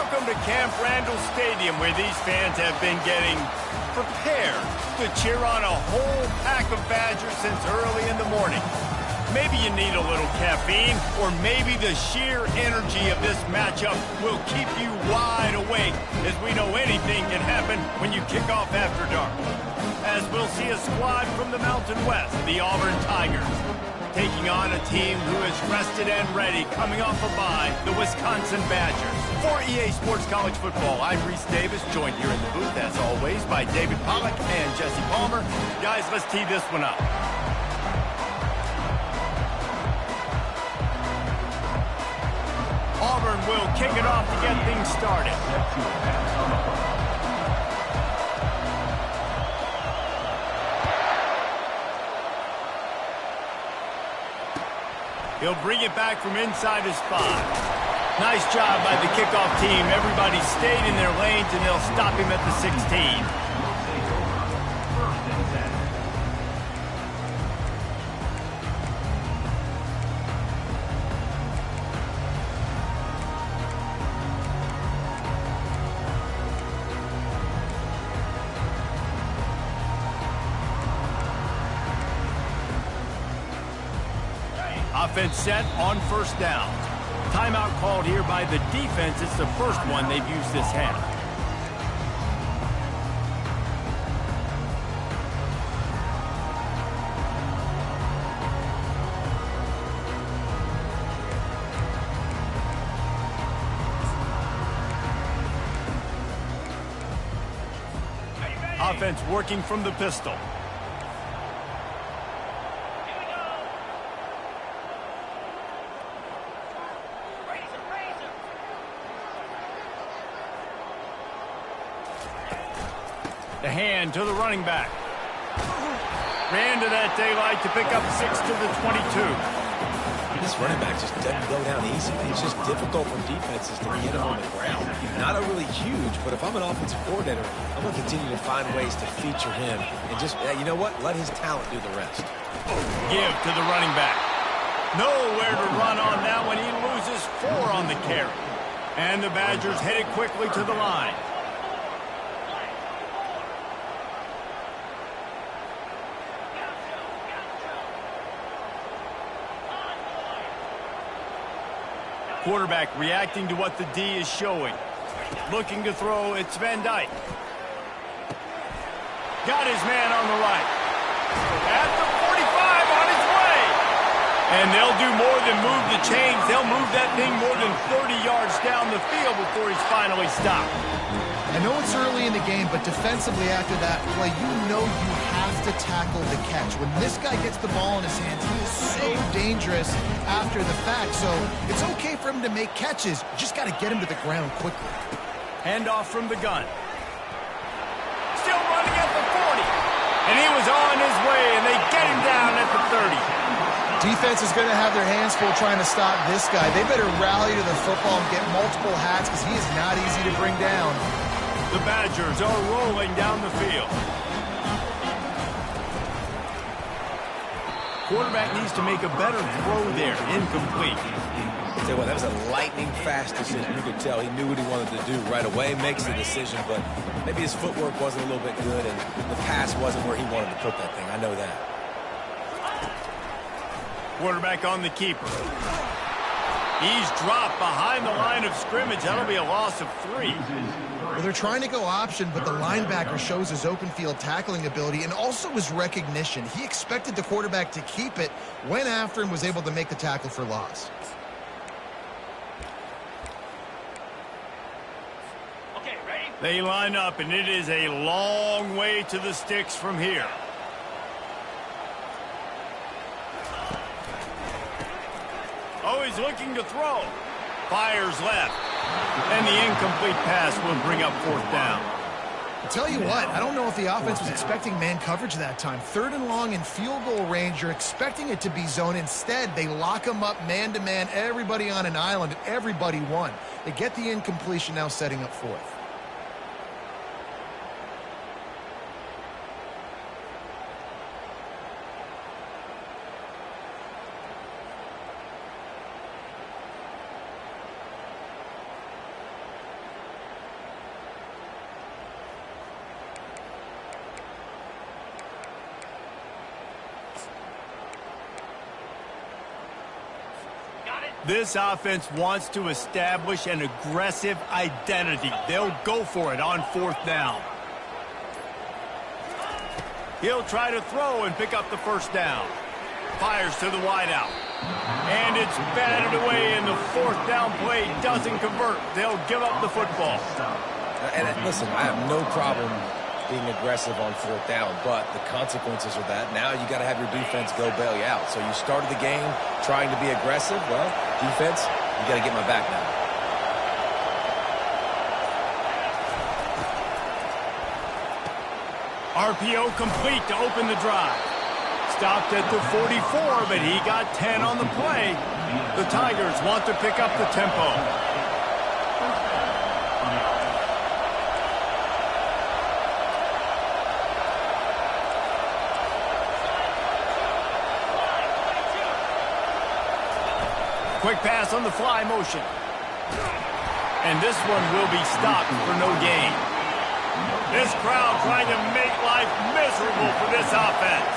Welcome to Camp Randall Stadium, where these fans have been getting prepared to cheer on a whole pack of Badgers since early in the morning. Maybe you need a little caffeine, or maybe the sheer energy of this matchup will keep you wide awake, as we know anything can happen when you kick off after dark. As we'll see a squad from the Mountain West, the Auburn Tigers, taking on a team who is rested and ready, coming off a bye, the Wisconsin Badgers. For EA Sports College Football, I'm Reese Davis, joined here in the booth, as always, by David Pollack and Jesse Palmer. Guys, let's tee this one up. Auburn will kick it off to get things started. He'll bring it back from inside his 5. Nice job by the kickoff team. Everybody stayed in their lanes, and they'll stop him at the 16. Offense set on first down. Timeout called here by the defense. It's the first one they've used this half. Offense working from the pistol. The hand to the running back. Ran to that daylight to pick up 6 to the 22. This running back just doesn't go down easy. It's just difficult for defenses to get him on the ground. Not a really huge, but if I'm an offensive coordinator, I'm going to continue to find ways to feature him. And just, you know what? Let his talent do the rest. Give to the running back. Nowhere to run on that one. He loses 4 on the carry. And the Badgers headed quickly to the line. Quarterback reacting to what the D is showing. Looking to throw, it's Van Dyke. Got his man on the right. At the 45, on his way. And they'll do more than move the chains. They'll move that thing more than 30 yards down the field before he's finally stopped. I know it's early in the game, but defensively after that play, you know you have to tackle the catch. When this guy gets the ball in his hands, he is so dangerous after the fact. So it's okay for him to make catches. You just got to get him to the ground quickly. Handoff from the gun. Still running at the 40. And he was on his way, and they get him down at the 30. Defense is going to have their hands full trying to stop this guy. They better rally to the football and get multiple hats because he is not easy to bring down. The Badgers are rolling down the field. Quarterback needs to make a better throw there. Incomplete. Tell you what, that was a lightning-fast decision. You could tell he knew what he wanted to do right away. Makes the decision, but maybe his footwork wasn't a little bit good, and the pass wasn't where he wanted to put that thing. I know that. Quarterback on the keeper. He's dropped behind the line of scrimmage. That'll be a loss of 3. Well, they're trying to go option, but the linebacker shows his open field tackling ability and also his recognition. He expected the quarterback to keep it, went after and was able to make the tackle for loss. Okay, ready? They line up, and it is a long way to the sticks from here. Oh, he's looking to throw. Fires left. And the incomplete pass will bring up 4th down. I'll tell you what, I don't know if the offense was expecting man coverage that time. 3rd and long in field goal range, you're expecting it to be zone. Instead, they lock them up man-to-man, everybody on an island, and everybody won. They get the incompletion, now setting up 4th. This offense wants to establish an aggressive identity. They'll go for it on 4th down. He'll try to throw and pick up the 1st down. Fires to the wideout. And it's batted away, and the 4th down play doesn't convert. They'll give up the football. And listen, I have no problem being aggressive on 4th down, but the consequences are that now you got to have your defense go bail you out. So you started the game trying to be aggressive. Well, defense, you got to get my back now. RPO complete to open the drive. Stopped at the 44, but he got 10 on the play. The Tigers want to pick up the tempo. Quick pass on the fly motion. And this one will be stopped for no gain. This crowd trying to make life miserable for this offense.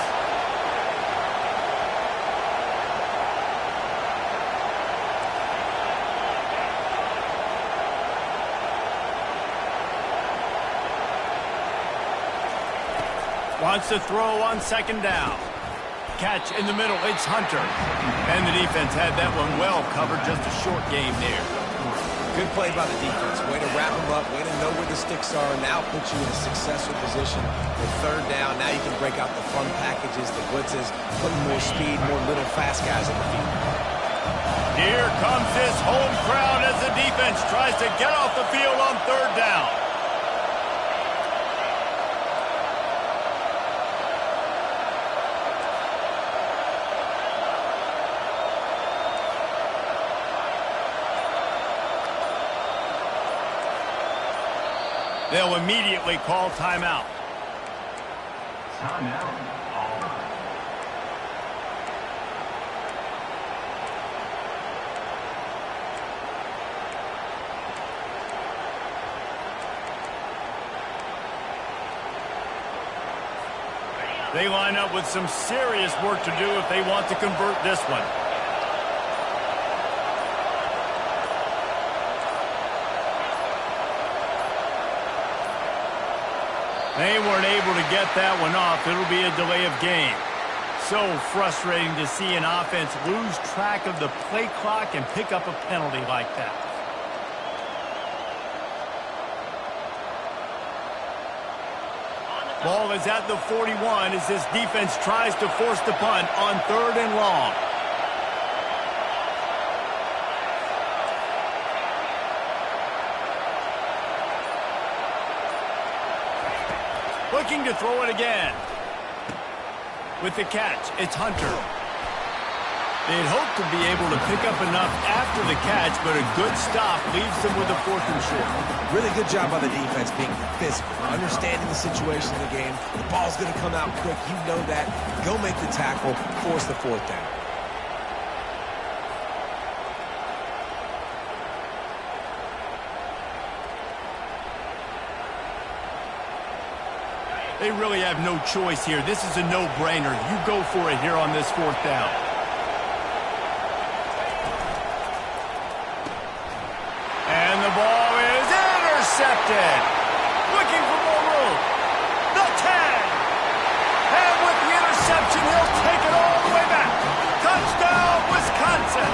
Wants to throw on 2nd down. Catch in the middle, it's Hunter. And the defense had that one well covered, just a short game there. Good play by the defense. Way to wrap them up, way to know where the sticks are, and now put you in a successful position for 3rd down. Now you can break out the fun packages, the blitzes, putting more speed, more little fast guys in the field. Here comes this home crowd as the defense tries to get off the field on 3rd down. They'll immediately call timeout. Timeout. They line up with some serious work to do if they want to convert this one. They weren't able to get that one off. It'll be a delay of game. So frustrating to see an offense lose track of the play clock and pick up a penalty like that. Ball is at the 41 as this defense tries to force the punt on 3rd and long. Looking to throw it again. With the catch, it's Hunter. They'd hoped to be able to pick up enough after the catch, but a good stop leaves them with a 4th and short. Really good job by the defense being physical, understanding the situation of the game. The ball's going to come out quick. You know that. Go make the tackle, force the 4th down. They really have no choice here. This is a no-brainer. You go for it here on this 4th down. And the ball is intercepted. Looking for more room. The 10. And with the interception, he'll take it all the way back. Touchdown, Wisconsin.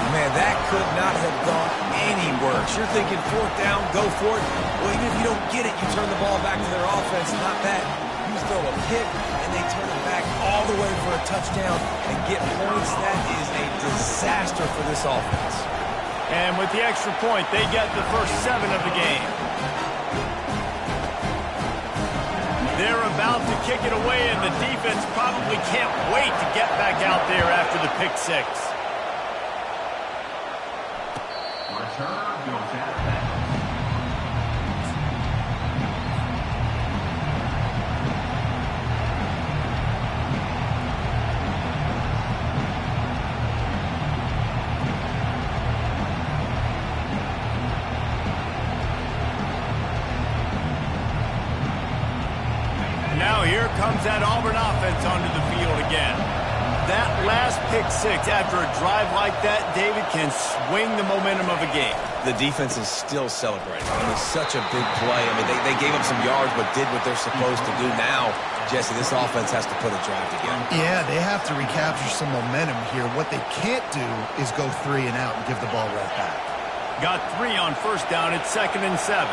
Man, that could not have gone any worse. You're thinking 4th down, go for it. Well, even if you don't get it, you turn the ball back to their offense. Not that. You throw a pick, and they turn it back all the way for a touchdown and get points. That is a disaster for this offense. And with the extra point, they get the first 7 of the game. They're about to kick it away, and the defense probably can't wait to get back out there after the pick 6. Now here comes that Auburn offense onto the field again. That last pick six after a drive like that, David, can swing the momentum of a game. The defense is still celebrating. I mean, such a big play. I mean, they gave up some yards but did what they're supposed to do. Now, Jesse, this offense has to put a drive together. Yeah, they have to recapture some momentum here. What they can't do is go 3 and out and give the ball right back. Got 3 on first down at 2nd and 7.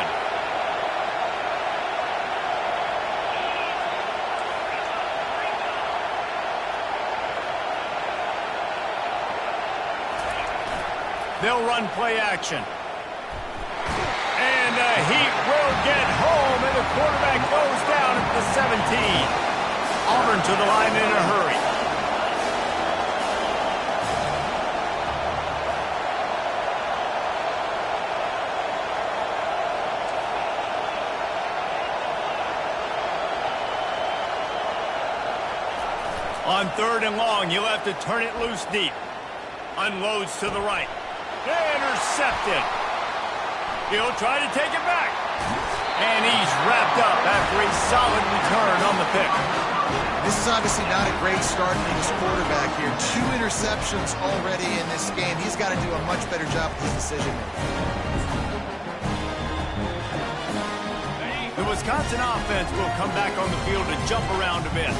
They'll run play action. And the Heat will get home, and the quarterback goes down at the 17. Auburn to the line in a hurry. On 3rd and long, he'll have to turn it loose deep. Unloads to the right. Intercepted. He'll try to take it back. And he's wrapped up after a solid return on the pick. This is obviously not a great start for this quarterback here. 2 interceptions already in this game. He's got to do a much better job with his decision-making. The Wisconsin offense will come back on the field to jump around a bit.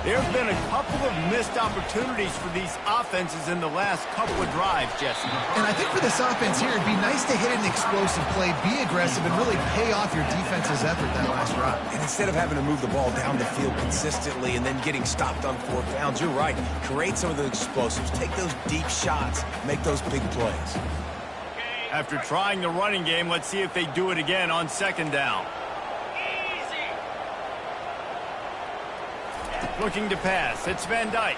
There have been a couple of missed opportunities for these offenses in the last couple of drives, Jesse. And I think for this offense here, it'd be nice to hit an explosive play, be aggressive, and really pay off your defense's effort that last drive. And instead of having to move the ball down the field consistently and then getting stopped on 4th downs, you're right. Create some of the explosives. Take those deep shots. Make those big plays. After trying the running game, let's see if they do it again on 2nd down. Looking to pass. It's Van Dyke.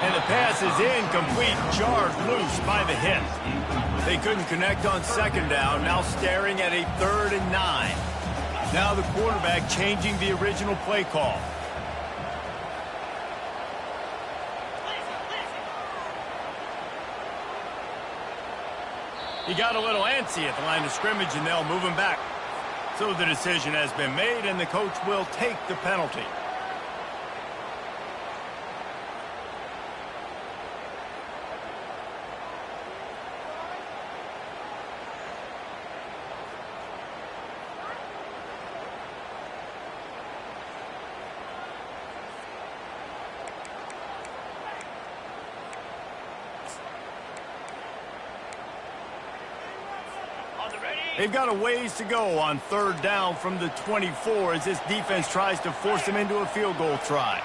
And the pass is incomplete. Jarred loose by the hit. They couldn't connect on 2nd down. Now staring at a 3rd and 9. Now the quarterback changing the original play call. He got a little antsy at the line of scrimmage, and they'll move him back. So the decision has been made, and the coach will take the penalty. They've got a ways to go on 3rd down from the 24 as this defense tries to force them into a field goal try.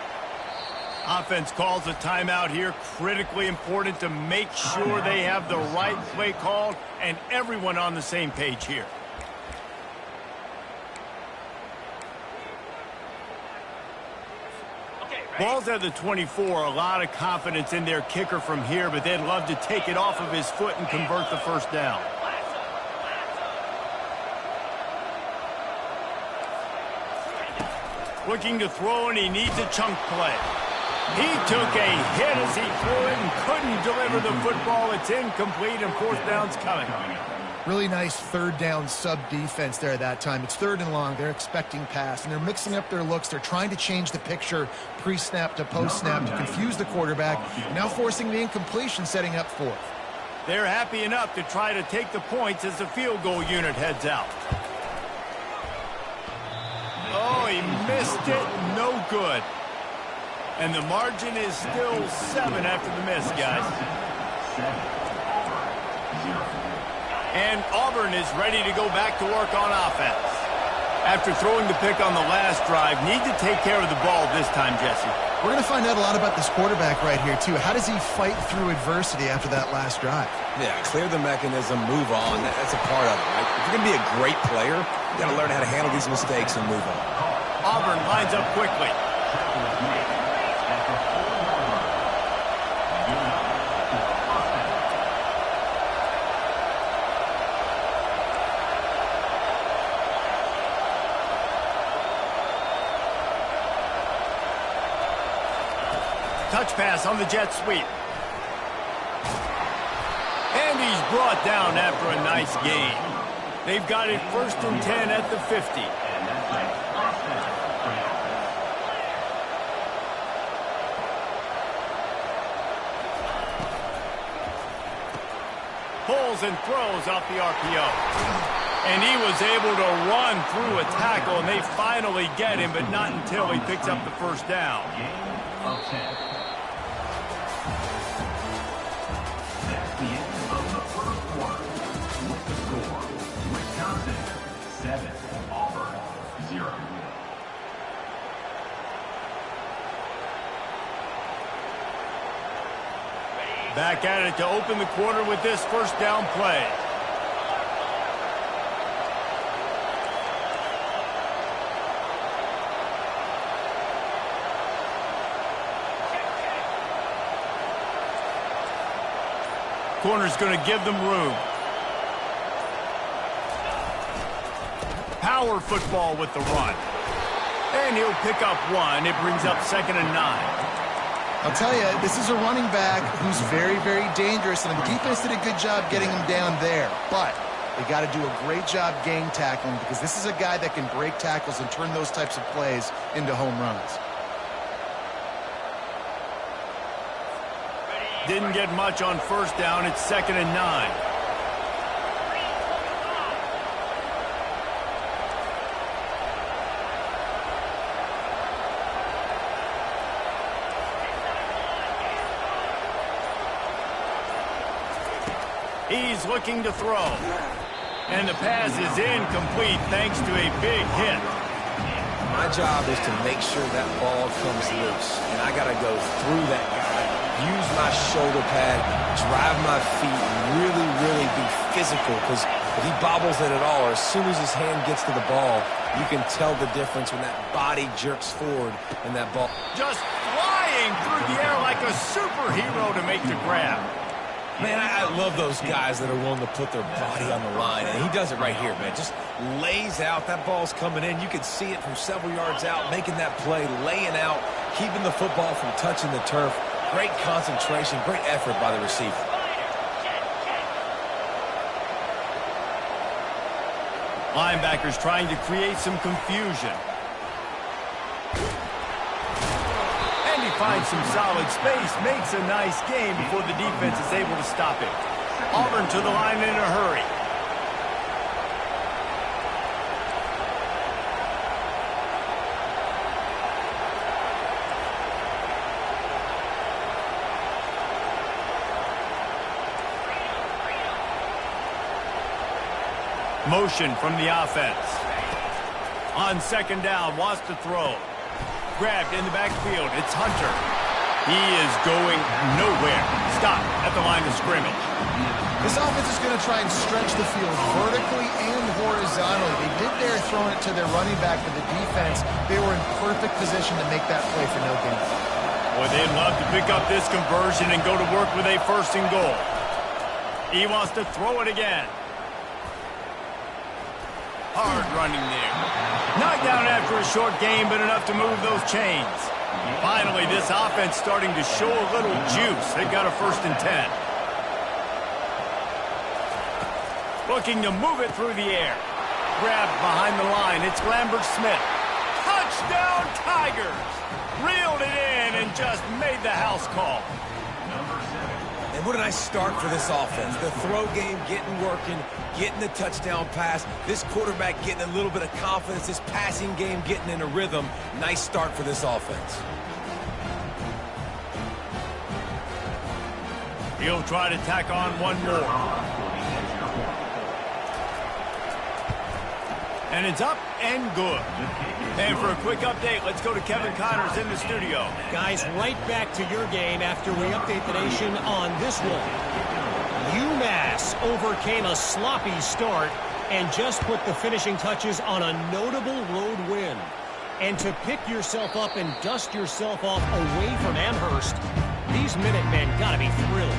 Offense calls a timeout here. Critically important to make sure they have the right play called and everyone on the same page here. Ball's at the 24. A lot of confidence in their kicker from here, but they'd love to take it off of his foot and convert the 1st down. Looking to throw, and he needs a chunk play. He took a hit as he threw it and couldn't deliver the football. It's incomplete, and 4th down's coming. Really nice 3rd down sub-defense there that time. It's 3rd and long. They're expecting pass, and they're mixing up their looks. They're trying to change the picture pre-snap to post-snap to confuse the quarterback, now forcing the incompletion, setting up 4th. They're happy enough to try to take the points as the field goal unit heads out. Oh, he missed it. No good. And the margin is still 7 after the miss, guys. And Auburn is ready to go back to work on offense. After throwing the pick on the last drive, need to take care of the ball this time, Jesse. We're going to find out a lot about this quarterback right here, too. How does he fight through adversity after that last drive? Yeah, clear the mechanism, move on. That's a part of it, right? If you're going to be a great player, you got to learn how to handle these mistakes and move on. Auburn lines up quickly. Touch pass on the jet sweep. And he's brought down after a nice gain. They've got it 1st and 10 at the 50. tackles and throws off the RPO. And he was able to run through a tackle, and they finally get him, but not until he picks up the first down. Of 10. That's the end of the first quarter. With the score, Wisconsin 7, Auburn 0. Back at it to open the quarter with this first down play. Corner's going to give them room. Power football with the run. And he'll pick up one. It brings up 2nd and 9. I'll tell you, this is a running back who's very, very dangerous, and the defense did a good job getting him down there. But they got to do a great job gang tackling, because this is a guy that can break tackles and turn those types of plays into home runs. Didn't get much on first down. It's 2nd and 9. He's looking to throw. And the pass is incomplete thanks to a big hit. My job is to make sure that ball comes loose. And I got to go through that guy, use my shoulder pad, drive my feet, really, really be physical. Because if he bobbles it at all, or as soon as his hand gets to the ball, you can tell the difference when that body jerks forward and that ball. Just flying through the air like a superhero to make the grab. Man, I love those guys that are willing to put their body on the line, and he does it right here, man. Just lays out. That ball's coming in. You can see it from several yards out, making that play, laying out, keeping the football from touching the turf. Great concentration, great effort by the receiver. Linebackers trying to create some confusion. And he finds some solid space, makes a nice game before the defense is able to stop it. Auburn to the line in a hurry. Motion from the offense. On 2nd down, wants to throw. Grabbed in the backfield. It's Hunter. He is going nowhere. Stop at the line of scrimmage. This offense is going to try and stretch the field vertically and horizontally. They did there throwing it to their running back, but the defense, they were in perfect position to make that play for no gain. Boy, they'd love to pick up this conversion and go to work with a 1st and goal. He wants to throw it again. Hard running there. Knocked down after a short game, but enough to move those chains. Finally, this offense starting to show a little juice. They've got a 1st and 10. Looking to move it through the air. Grabbed behind the line. It's Lambert Smith. Touchdown Tigers! Reeled it in and just made the house call. And what a nice start for this offense. The throw game getting working, getting the touchdown pass. This quarterback getting a little bit of confidence. This passing game getting in a rhythm. Nice start for this offense. He'll try to tack on one more. And it's up and good. And for a quick update, let's go to Kevin Connors in the studio. Guys, right back to your game after we update the nation on this one. UMass overcame a sloppy start and just put the finishing touches on a notable road win. And to pick yourself up and dust yourself off away from Amherst, these Minutemen got to be thrilled.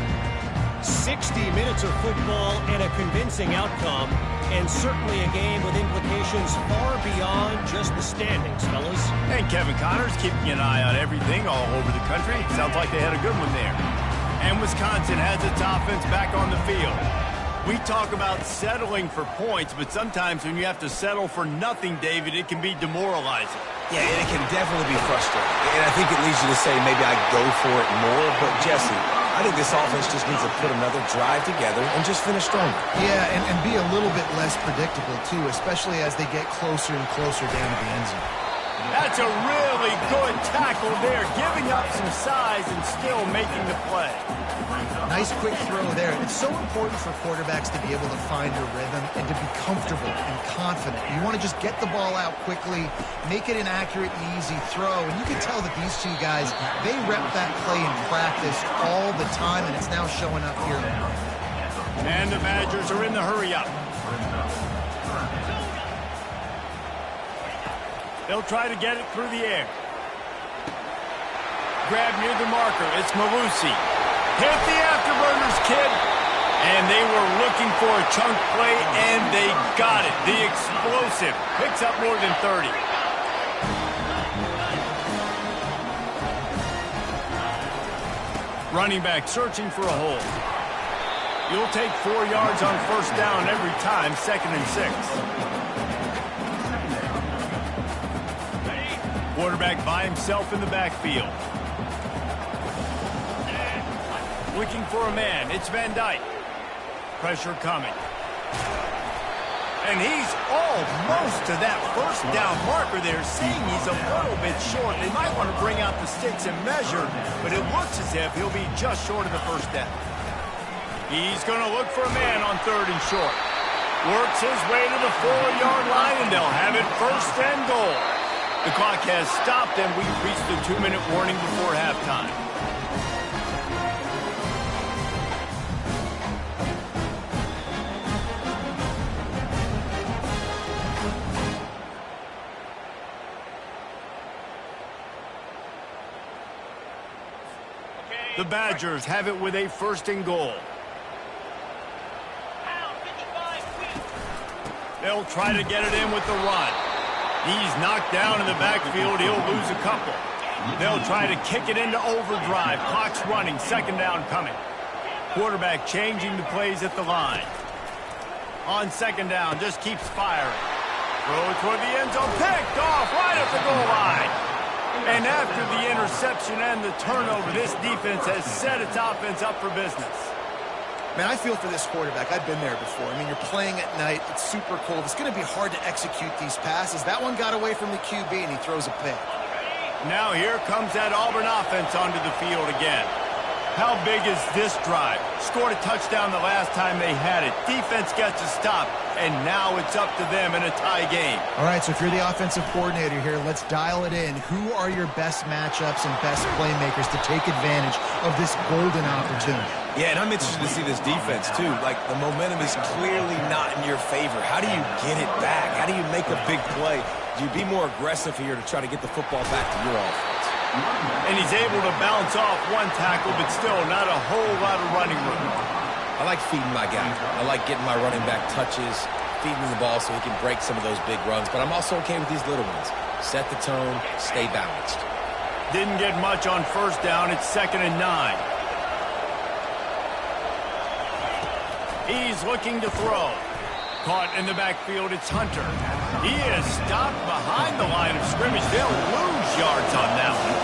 60 minutes of football and a convincing outcome, and certainly a game with implications far beyond just the standings, fellas. And Kevin Connors keeping an eye on everything all over the country. Sounds like they had a good one there. And Wisconsin has its offense back on the field. We talk about settling for points, but sometimes when you have to settle for nothing, David, it can be demoralizing. Yeah, and it can definitely be frustrating. And I think it leads you to say maybe I go for it more. But, Jesse, I think this offense just needs to put another drive together and just finish stronger. Yeah, and be a little bit less predictable, too, especially as they get closer and closer down to the end zone. That's a really good tackle there, giving up some size and still making the play. Nice quick throw there. It's so important for quarterbacks to be able to find their rhythm and to be comfortable and confident. You want to just get the ball out quickly, make it an accurate and easy throw. And you can tell that these two guys, they rep that play in practice all the time, and it's now showing up here. And the Badgers are in the hurry-up. They'll try to get it through the air. Grab near the marker. It's Malusi. Hit the afterburners, kid. And they were looking for a chunk play, and they got it. The explosive picks up more than 30. Running back searching for a hole. You'll take 4 yards on first down every time, 2nd and 6. Quarterback by himself in the backfield. Looking for a man. It's Van Dyke. Pressure coming. And he's almost to that first down marker there, seeing he's a little bit short. They might want to bring out the sticks and measure, but it looks as if he'll be just short of the first down. He's going to look for a man on 3rd and short. Works his way to the 4-yard line, and they'll have it 1st and goal. The clock has stopped, and we've reached the 2-minute warning before halftime. The Badgers have it with a 1st and goal. They'll try to get it in with the run. He's knocked down in the backfield. He'll lose a couple. They'll try to kick it into overdrive. Clock's running. 2nd down coming. Quarterback changing the plays at the line. On 2nd down, just keeps firing. Throw toward the end zone. Picked off right at the goal line. And after the interception and the turnover, this defense has set its offense up for business. Man, I feel for this quarterback. I've been there before. I mean, you're playing at night. It's super cold. It's going to be hard to execute these passes. That one got away from the QB, and he throws a pick. Now here comes that Auburn offense onto the field again. How big is this drive? Scored a touchdown the last time they had it. Defense gets a stop, and now it's up to them in a tie game. All right, so if you're the offensive coordinator here, let's dial it in. Who are your best matchups and best playmakers to take advantage of this golden opportunity? Yeah, and I'm interested to see this defense, too. Like, the momentum is clearly not in your favor. How do you get it back? How do you make a big play? Do you be more aggressive here to try to get the football back to your offense? And he's able to bounce off one tackle, but still not a whole lot of running room. I like feeding my guy. I like getting my running back touches, feeding the ball so he can break some of those big runs. But I'm also okay with these little ones. Set the tone, stay balanced. Didn't get much on first down. It's 2nd and 9. He's looking to throw. Caught in the backfield, it's Hunter. He is stopped behind the line of scrimmage. They'll lose yards on that one.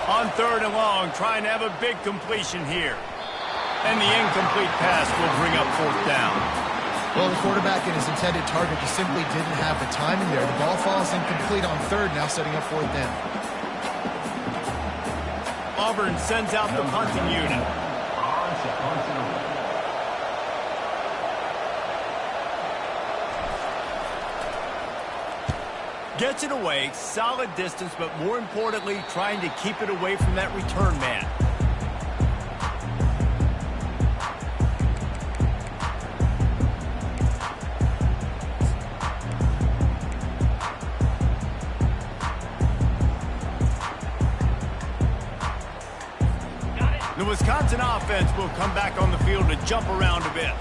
On 3rd and long, trying to have a big completion here. And the incomplete pass will bring up 4th down. Well, the quarterback and his intended target just simply didn't have the timing there. The ball falls incomplete on 3rd, now setting up 4th down. Auburn sends out the punting unit. Gets it away, solid distance, but more importantly, trying to keep it away from that return man. The Wisconsin offense will come back on the field to jump around a bit.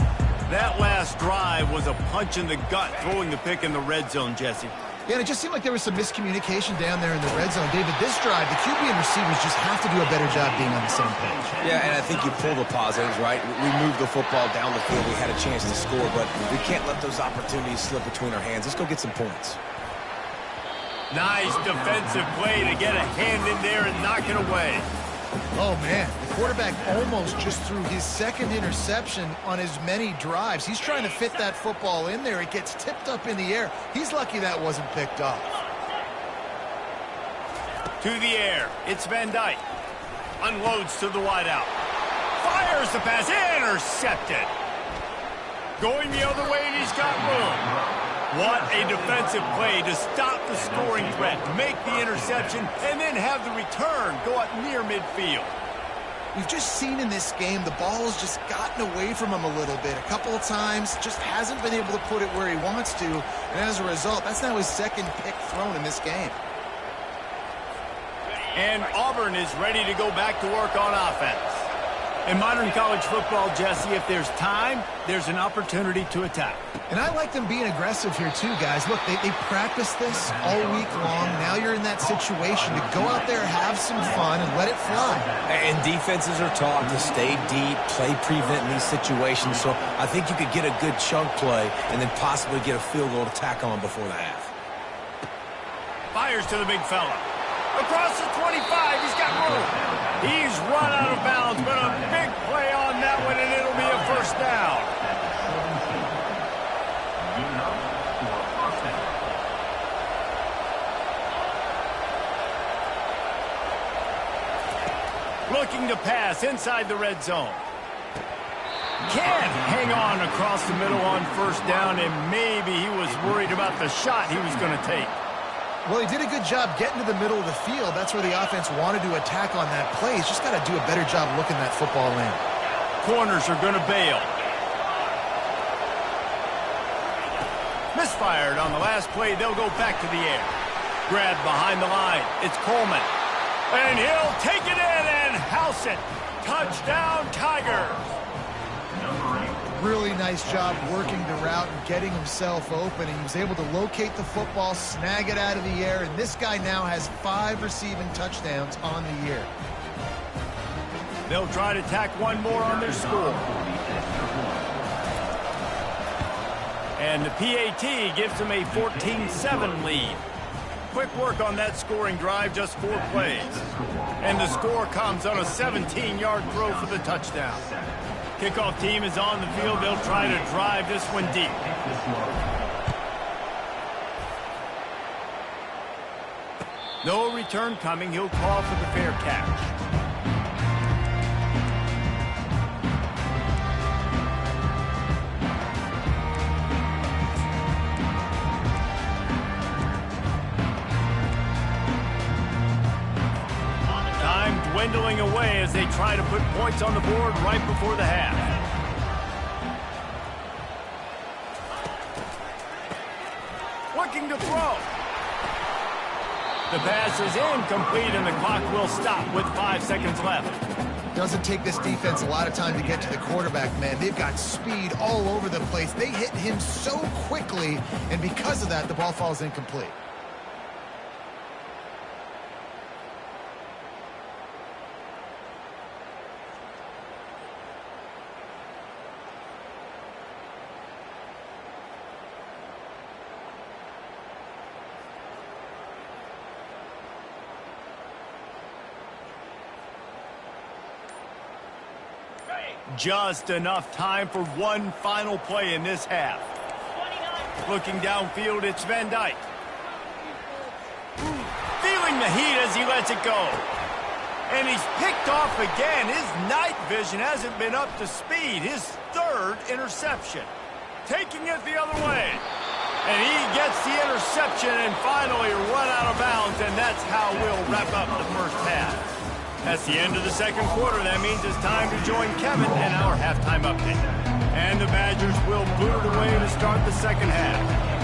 That last drive was a punch in the gut, throwing the pick in the red zone, Jesse. Yeah, and it just seemed like there was some miscommunication down there in the red zone. David, this drive, the QB and receivers just have to do a better job being on the same page. Yeah, and I think you pull the positives, right? We moved the football down the field. We had a chance to score, but we can't let those opportunities slip between our hands. Let's go get some points. Nice defensive play to get a hand in there and knock it away. Oh, man, the quarterback almost just threw his second interception on as many drives. He's trying to fit that football in there. It gets tipped up in the air. He's lucky that wasn't picked off. To the air, it's Van Dyke. Unloads to the wideout. Fires the pass, intercepted. Going the other way, and he's got room. What a defensive play to stop the scoring threat, make the interception, and then have the return go up near midfield. We've just seen in this game the ball has just gotten away from him a little bit. A couple of times, just hasn't been able to put it where he wants to, and as a result, that's now his second pick thrown in this game. And Auburn is ready to go back to work on offense. In modern college football, Jesse, if there's time, there's an opportunity to attack. And I like them being aggressive here too, guys. Look, they practice this all week long. Now you're in that situation to go out there, have some fun, and let it fly. And defenses are taught to stay deep, play prevent in these situations. So I think you could get a good chunk play and then possibly get a field goal to tack on before the half. Fires to the big fella. Across the 25, he's got room. He's run out of bounds, but a big play on that one, and it'll be a first down. Looking to pass inside the red zone. Can't hang on across the middle on first down, and maybe he was worried about the shot he was going to take. Well, he did a good job getting to the middle of the field. That's where the offense wanted to attack on that play. He's just got to do a better job looking that football in. Corners are going to bail. Misfired on the last play. They'll go back to the air. Grabbed behind the line. It's Coleman. And he'll take it in and house it. Touchdown, Tigers. Really nice job working the route and getting himself open. He was able to locate the football, snag it out of the air, and this guy now has 5 receiving touchdowns on the year. They'll try to tack one more on their score. And the PAT gives them a 14-7 lead. Quick work on that scoring drive, just 4 plays. And the score comes on a 17-yard throw for the touchdown. Kickoff team is on the field. They'll try to drive this one deep. No return coming. He'll call for the fair catch. Dwindling away as they try to put points on the board right before the half. Looking to throw. The pass is incomplete and the clock will stop with 5 seconds left. Doesn't take this defense a lot of time to get to the quarterback, man. They've got speed all over the place. They hit him so quickly, and because of that, the ball falls incomplete. Just enough time for one final play in this half. Looking downfield, it's Van Dyke. Feeling the heat as he lets it go. And he's picked off again. His night vision hasn't been up to speed. His 3rd interception. Taking it the other way. And he gets the interception and finally run out of bounds, and that's how we'll wrap up the first half. That's the end of the second quarter. That means it's time to join Kevin in our halftime update. And the Badgers will boot it away to start the second half.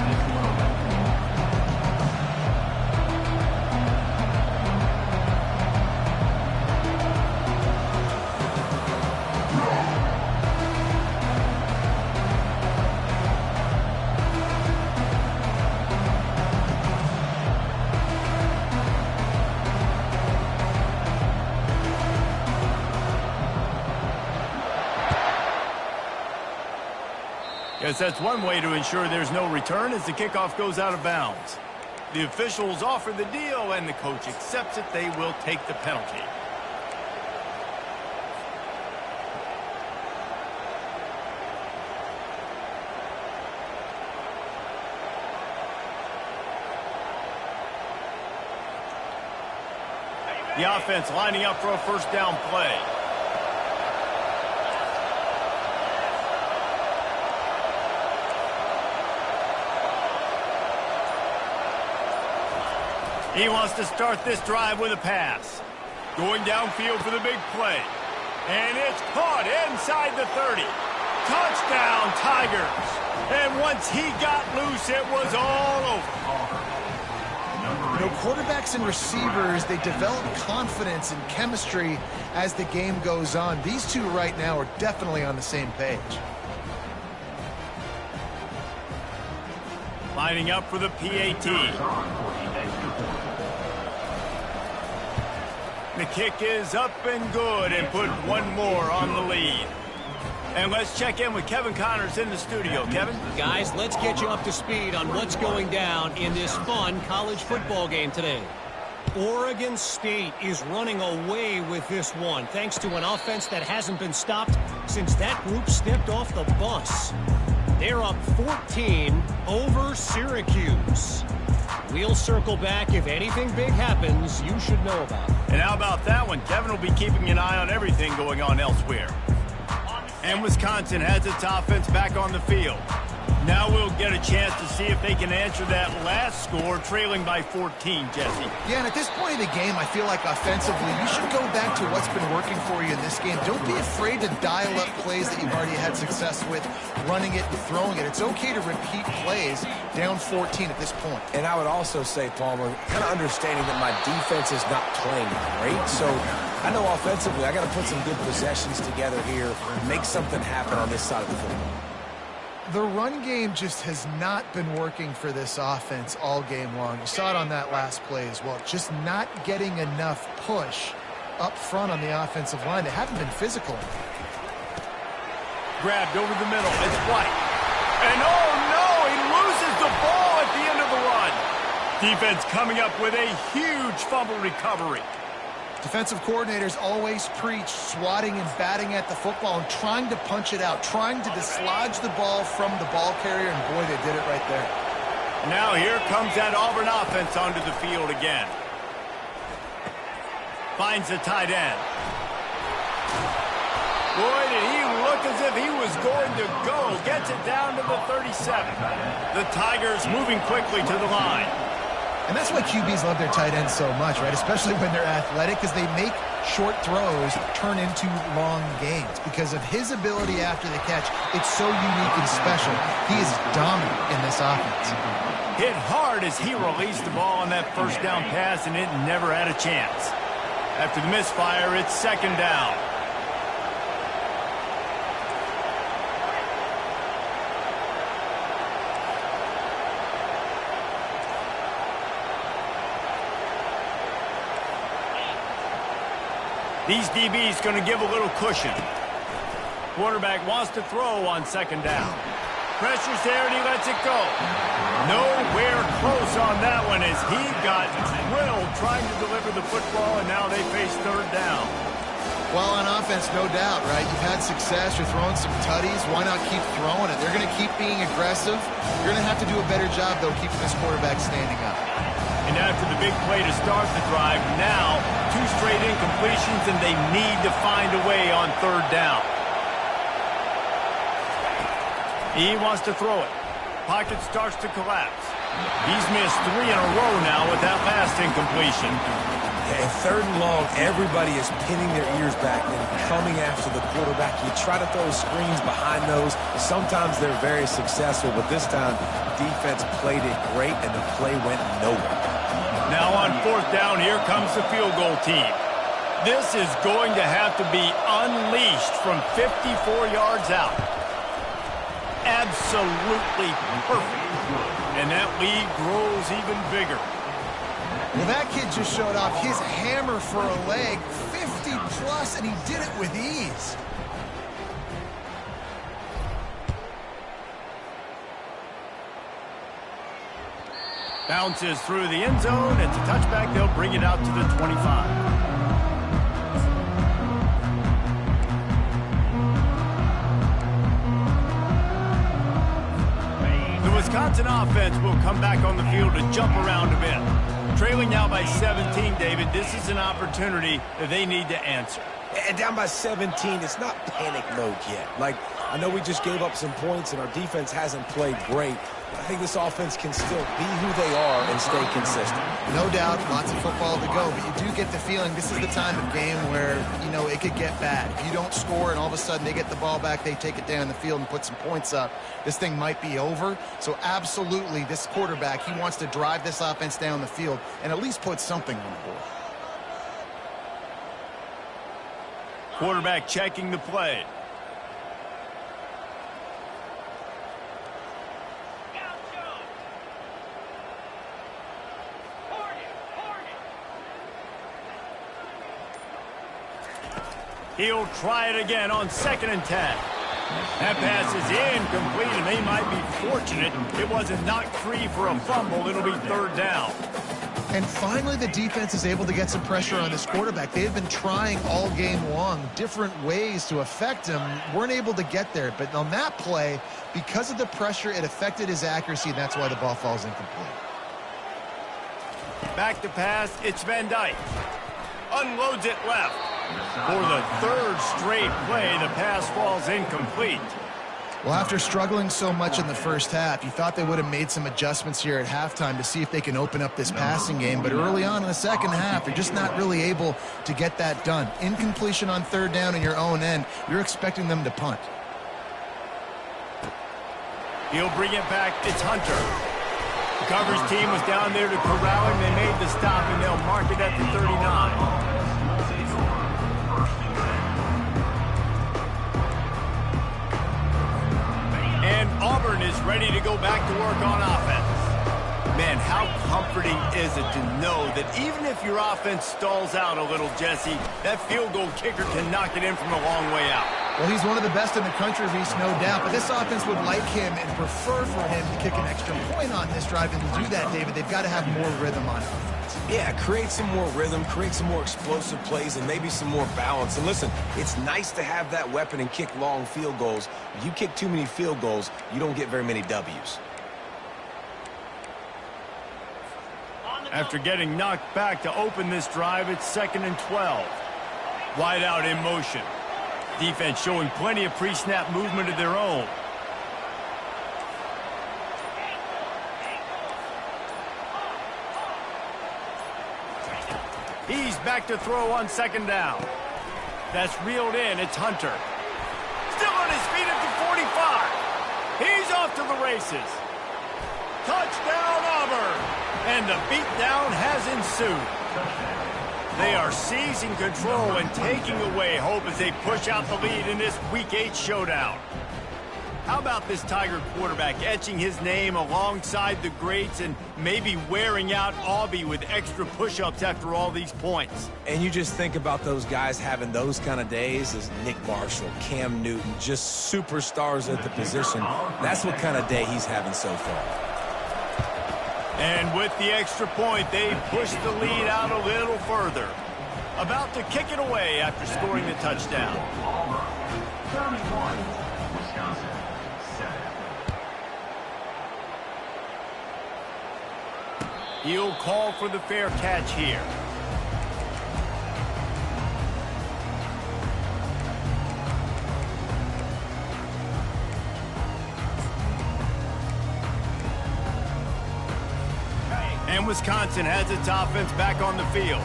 Guess that's one way to ensure there's no return as the kickoff goes out of bounds. The officials offer the deal, and the coach accepts it. They will take the penalty. The offense lining up for a first down play. He wants to start this drive with a pass. Going downfield for the big play. And it's caught inside the 30. Touchdown, Tigers. And once he got loose, it was all over. You know, quarterbacks and receivers, they develop confidence and chemistry as the game goes on. These two right now are definitely on the same page. Lining up for the PAT. The kick is up and good, and put one more on the lead. And let's check in with Kevin Connors in the studio. Kevin? Guys, let's get you up to speed on what's going down in this fun college football game today. Oregon State is running away with this one, thanks to an offense that hasn't been stopped since that group stepped off the bus. They're up 14 over Syracuse. We'll circle back. If anything big happens, you should know about it. And how about that one? Kevin will be keeping an eye on everything going on elsewhere. And Wisconsin has its offense back on the field. Now we'll get a chance to see if they can answer that last score, trailing by 14, Jesse. Yeah, and at this point of the game, I feel like offensively, you should go back to what's been working for you in this game. Don't be afraid to dial up plays that you've already had success with, running it and throwing it. It's okay to repeat plays down 14 at this point. And I would also say, Palmer, kind of understanding that my defense is not playing great, so I know offensively I got to put some good possessions together here, make something happen on this side of the football. The run game just has not been working for this offense all game long. You saw it on that last play as well. Just not getting enough push up front on the offensive line. They haven't been physical. Grabbed over the middle. It's White. And oh no, he loses the ball at the end of the run. Defense coming up with a huge fumble recovery. Defensive coordinators always preach swatting and batting at the football and trying to punch it out, trying to dislodge the ball from the ball carrier, and boy, they did it right there. Now here comes that Auburn offense onto the field again. Finds the tight end. Boy, did he look as if he was going to go. Gets it down to the 37. The Tigers moving quickly to the line. And that's why QBs love their tight ends so much, right? Especially when they're athletic, because they make short throws turn into long gains. Because of his ability after the catch, it's so unique and special. He is dominant in this offense. Hit hard as he released the ball on that first down pass, and it never had a chance. After the misfire, it's second down. These DBs going to give a little cushion. Quarterback wants to throw on second down. Pressure's there and he lets it go. Nowhere close on that one as he got drilled trying to deliver the football, and now they face third down. Well, on offense, no doubt, right? You've had success. You're throwing some tutties. Why not keep throwing it? They're going to keep being aggressive. You're going to have to do a better job, though, keeping this quarterback standing up. And after the big play to start the drive, now 2 straight incompletions, and they need to find a way on third down. He wants to throw it. Pocket starts to collapse. He's missed 3 in a row now with that last incompletion. And third and long, everybody is pinning their ears back and coming after the quarterback. You try to throw screens behind those. Sometimes they're very successful, but this time defense played it great and the play went nowhere. Now on fourth down, here comes the field goal team. This is going to have to be unleashed from 54 yards out. Absolutely perfect. And that lead grows even bigger. Well, that kid just showed off his hammer for a leg, 50-plus, and he did it with ease. Bounces through the end zone. It's a touchback. They'll bring it out to the 25. Wisconsin offense will come back on the field to jump around a bit. Trailing now by 17, David. This is an opportunity that they need to answer. And down by 17, it's not panic mode yet. Like, I know we just gave up some points and our defense hasn't played great, but I think this offense can still be who they are and stay consistent. No doubt, lots of football to go, but you do get the feeling this is the time of game where, you know, it could get bad. If you don't score and all of a sudden they get the ball back, they take it down the field and put some points up, this thing might be over. So absolutely, this quarterback, he wants to drive this offense down the field and at least put something on the board. Quarterback checking the play. He'll try it again on 2nd and 10. That pass is incomplete, and they might be fortunate it wasn't knocked free for a fumble. It'll be 3rd down. And finally, the defense is able to get some pressure on this quarterback. They have been trying all game long different ways to affect him. Weren't able to get there. But on that play, because of the pressure, it affected his accuracy, and that's why the ball falls incomplete. Back to pass, it's Van Dyke. Unloads it left. For the 3rd straight play, the pass falls incomplete. Well, after struggling so much in the first half, you thought they would have made some adjustments here at halftime to see if they can open up this passing game. But early on in the second half, they're just not really able to get that done. Incompletion on 3rd down in your own end, you're expecting them to punt. He'll bring it back. It's Hunter. The coverage team was down there to corral him. They made the stop, and they'll mark it at the 39. And Auburn is ready to go back to work on offense. Man, how comforting is it to know that even if your offense stalls out a little, Jesse, that field goal kicker can knock it in from a long way out. Well, he's one of the best in the country, Reese, no doubt. But this offense would like him and prefer for him to kick an extra point on this drive. And to do that, David, they've got to have more rhythm on offense. Yeah, create some more rhythm, create some more explosive plays, and maybe some more balance. And listen, it's nice to have that weapon and kick long field goals. If you kick too many field goals, you don't get very many W's. After getting knocked back to open this drive, it's 2nd and 12. Wide out in motion. Defense showing plenty of pre-snap movement of their own. He's back to throw on 2nd down. That's reeled in. It's Hunter. Still on his feet at the 45. He's off to the races. Touchdown, Auburn. And the beatdown has ensued. They are seizing control and taking away hope as they push out the lead in this Week 8 showdown. How about this Tiger quarterback etching his name alongside the greats and maybe wearing out Aubie with extra push-ups after all these points? And you just think about those guys having those kind of days as Nick Marshall, Cam Newton, just superstars at the position. That's what kind of day he's having so far. And with the extra point, they push the lead out a little further. About to kick it away after scoring the touchdown. 31, Wisconsin, 7. He'll call for the fair catch here. And Wisconsin has its offense back on the field.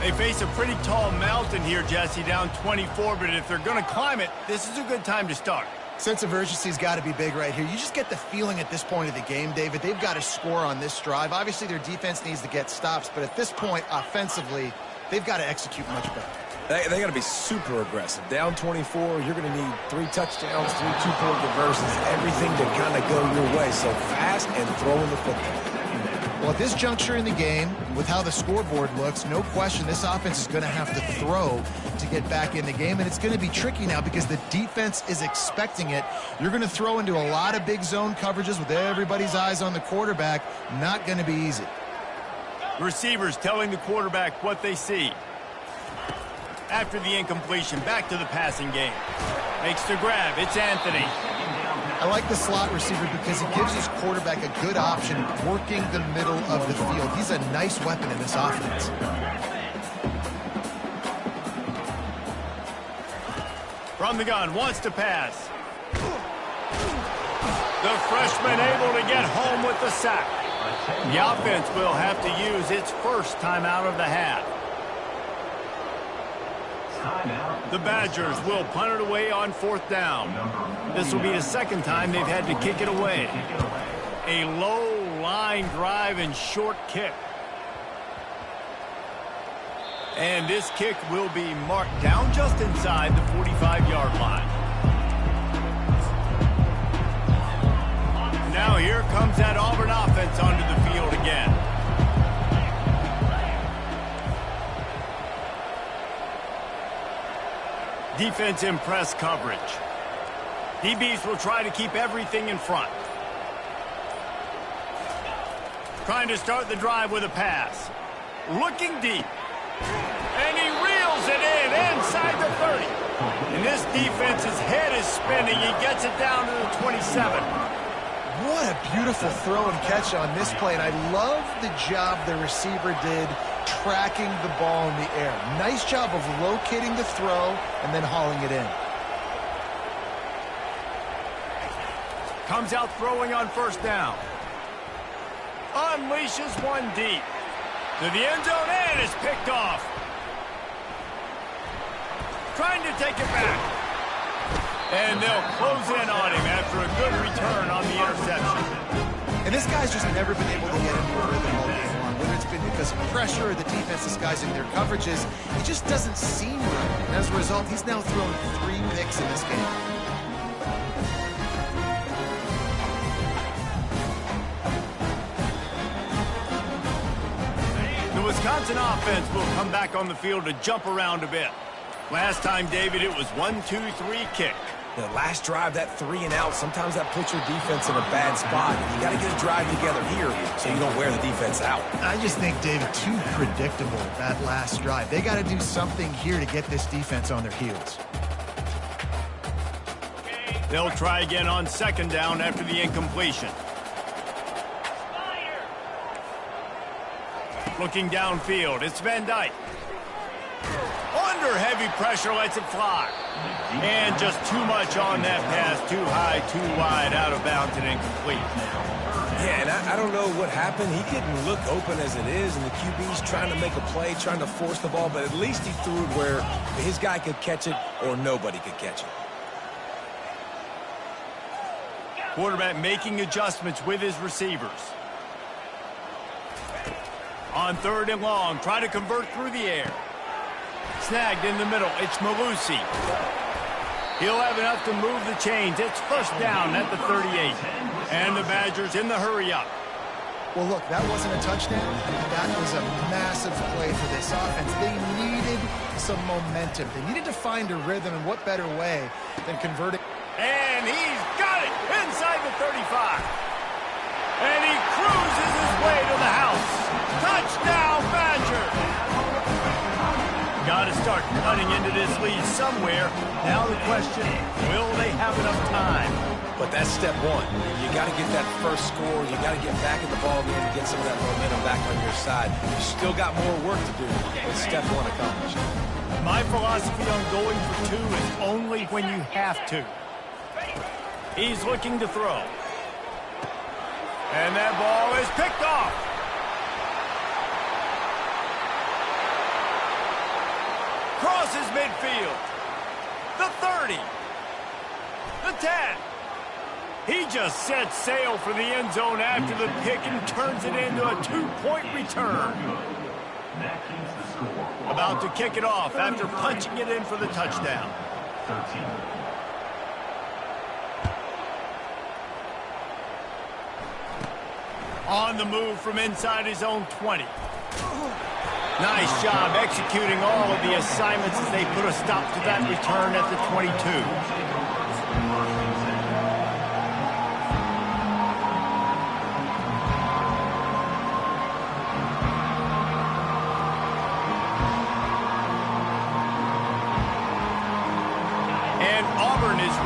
They face a pretty tall mountain here, Jesse, down 24, but if they're going to climb it, this is a good time to start. Sense of urgency's got to be big right here. You just get the feeling at this point of the game, David, they've got to score on this drive. Obviously, their defense needs to get stops, but at this point, offensively, they've got to execute much better. They got to be super aggressive. Down 24, you're going to need 3 touchdowns, 3 two-point conversions, everything to kind of go your way. So fast and throwing the football. Well, at this juncture in the game, with how the scoreboard looks, no question this offense is going to have to throw to get back in the game, and it's going to be tricky now because the defense is expecting it. You're going to throw into a lot of big zone coverages with everybody's eyes on the quarterback. Not going to be easy. Receivers telling the quarterback what they see. After the incompletion, back to the passing game. Makes the grab. It's Anthony. I like the slot receiver because he gives his quarterback a good option working the middle of the field. He's a nice weapon in this offense. From the gun, wants to pass. The freshman able to get home with the sack. The offense will have to use its first timeout of the half. The Badgers will punt it away on 4th down. This will be the second time they've had to kick it away. A low line drive and short kick. And this kick will be marked down just inside the 45-yard line. Now here comes that Auburn offense onto the field again. Defense in press coverage. DBs will try to keep everything in front. Trying to start the drive with a pass. Looking deep. And he reels it in inside the 30. And this defense's head is spinning. He gets it down to the 27. What a beautiful throw and catch on this play, and I love the job the receiver did tracking the ball in the air. Nice job of locating the throw and then hauling it in. Comes out throwing on 1st down. Unleashes one deep. To the end zone and is picked off. Trying to take it back. And they'll close in on him after a good return on the interception. And this guy's just never been able to get into a rhythm all game long. Whether it's been because of pressure or the defense disguising their coverages, he just doesn't seem right. And as a result, he's now thrown 3 picks in this game. The Wisconsin offense will come back on the field to jump around a bit. Last time, David, it was 1-2-3 kick. The last drive, that 3 and out, sometimes that puts your defense in a bad spot. You got to get a drive together here so you don't wear the defense out. I just think, David, too predictable, that last drive. They got to do something here to get this defense on their heels. They'll try again on 2nd down after the incompletion. Looking downfield, it's Van Dyke. Under heavy pressure, lets it fly. And just too much on that pass. Too high, too wide, out of bounds and incomplete. Yeah, and I don't know what happened. He didn't look open as it is, and the QB's trying to make a play, trying to force the ball, but at least he threw it where his guy could catch it or nobody could catch it. Quarterback making adjustments with his receivers. On 3rd and long, try to convert through the air. Snagged in the middle, it's Malusi. He'll have enough to move the chains. It's 1st down at the 38. And the Badgers in the hurry-up. Well, look, that wasn't a touchdown. That was a massive play for this offense. They needed some momentum. They needed to find a rhythm, and what better way than converting. And he's got it inside the 35. And he cruises his way to the house. Touchdown, Badgers! Got to start cutting into this lead somewhere. Now the question, will they have enough time? But that's step 1. You got to get that first score. You got to get back in the ball game and get some of that momentum back on your side. You still got more work to do, but step 1 accomplished. My philosophy on going for 2 is only when you have to. He's looking to throw. And that ball is picked off. Crosses midfield. The 30. The 10. He just sets sail for the end zone after the pick and turns it into a 2-point return. About to kick it off after punching it in for the touchdown. 13. On the move from inside his own 20. Nice job executing all of the assignments as they put a stop to that return at the 22.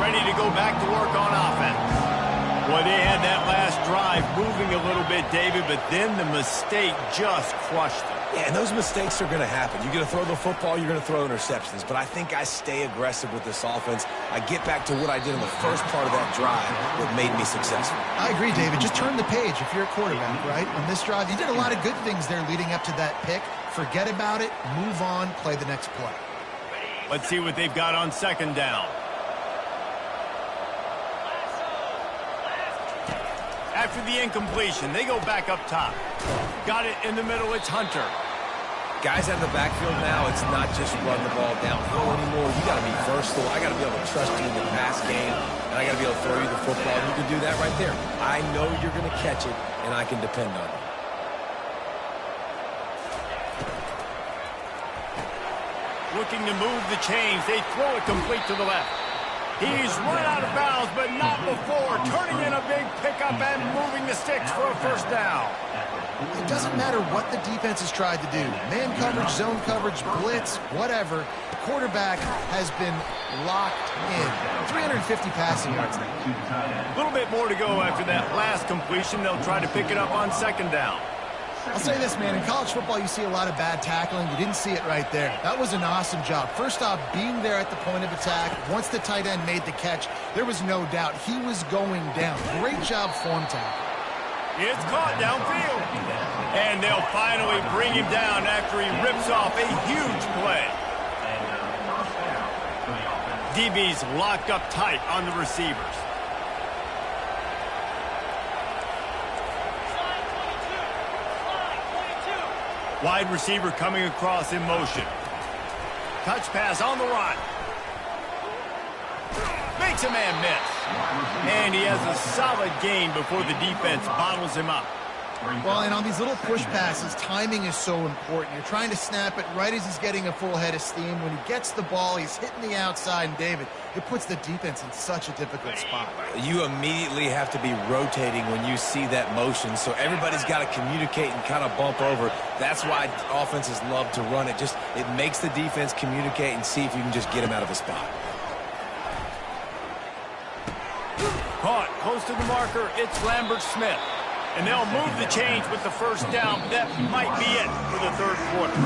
Ready to go back to work on offense. Well, they had that last drive moving a little bit, David, but then the mistake just crushed them. Yeah, and those mistakes are going to happen. You're going to throw the football, you're going to throw interceptions. But I think I stay aggressive with this offense. I get back to what I did in the first part of that drive that made me successful. I agree, David. Just turn the page if you're a quarterback, right? On this drive, you did a lot of good things there leading up to that pick. Forget about it, move on, play the next play. Let's see what they've got on second down. After the incompletion, they go back up top. Got it in the middle, it's Hunter. Guys out of the backfield now, it's not just run the ball downhill anymore. You got to be versatile. I got to be able to trust you in the pass game, and I got to be able to throw you the football. You can do that right there. I know you're going to catch it, and I can depend on it. Looking to move the chains. They throw it complete to the left. He's run out of bounds, but not before. Turning in a big pickup and moving the sticks for a first down. It doesn't matter what the defense has tried to do. Man coverage, zone coverage, blitz, whatever. The quarterback has been locked in. 350 passing yards now. A little bit more to go after that last completion. They'll try to pick it up on second down. I'll say this, man. In college football, you see a lot of bad tackling. You didn't see it right there. That was an awesome job. First off, being there at the point of attack. Once the tight end made the catch, there was no doubt he was going down. Great job form tackle. It's caught downfield. And they'll finally bring him down after he rips off a huge play. DB's locked up tight on the receivers. Wide receiver coming across in motion. Touch pass on the run. Makes a man miss. And he has a solid gain before the defense bottles him up. Well, and on these little push passes, timing is so important. You're trying to snap it right as he's getting a full head of steam. When he gets the ball, he's hitting the outside, and David, it puts the defense in such a difficult spot. You immediately have to be rotating when you see that motion, so everybody's got to communicate and kind of bump over. That's why offenses love to run it. It makes the defense communicate and see if you can just get him out of a spot. Caught close to the marker, it's Lambert Smith. And they'll move the chains with the first down. That might be it for the third quarter.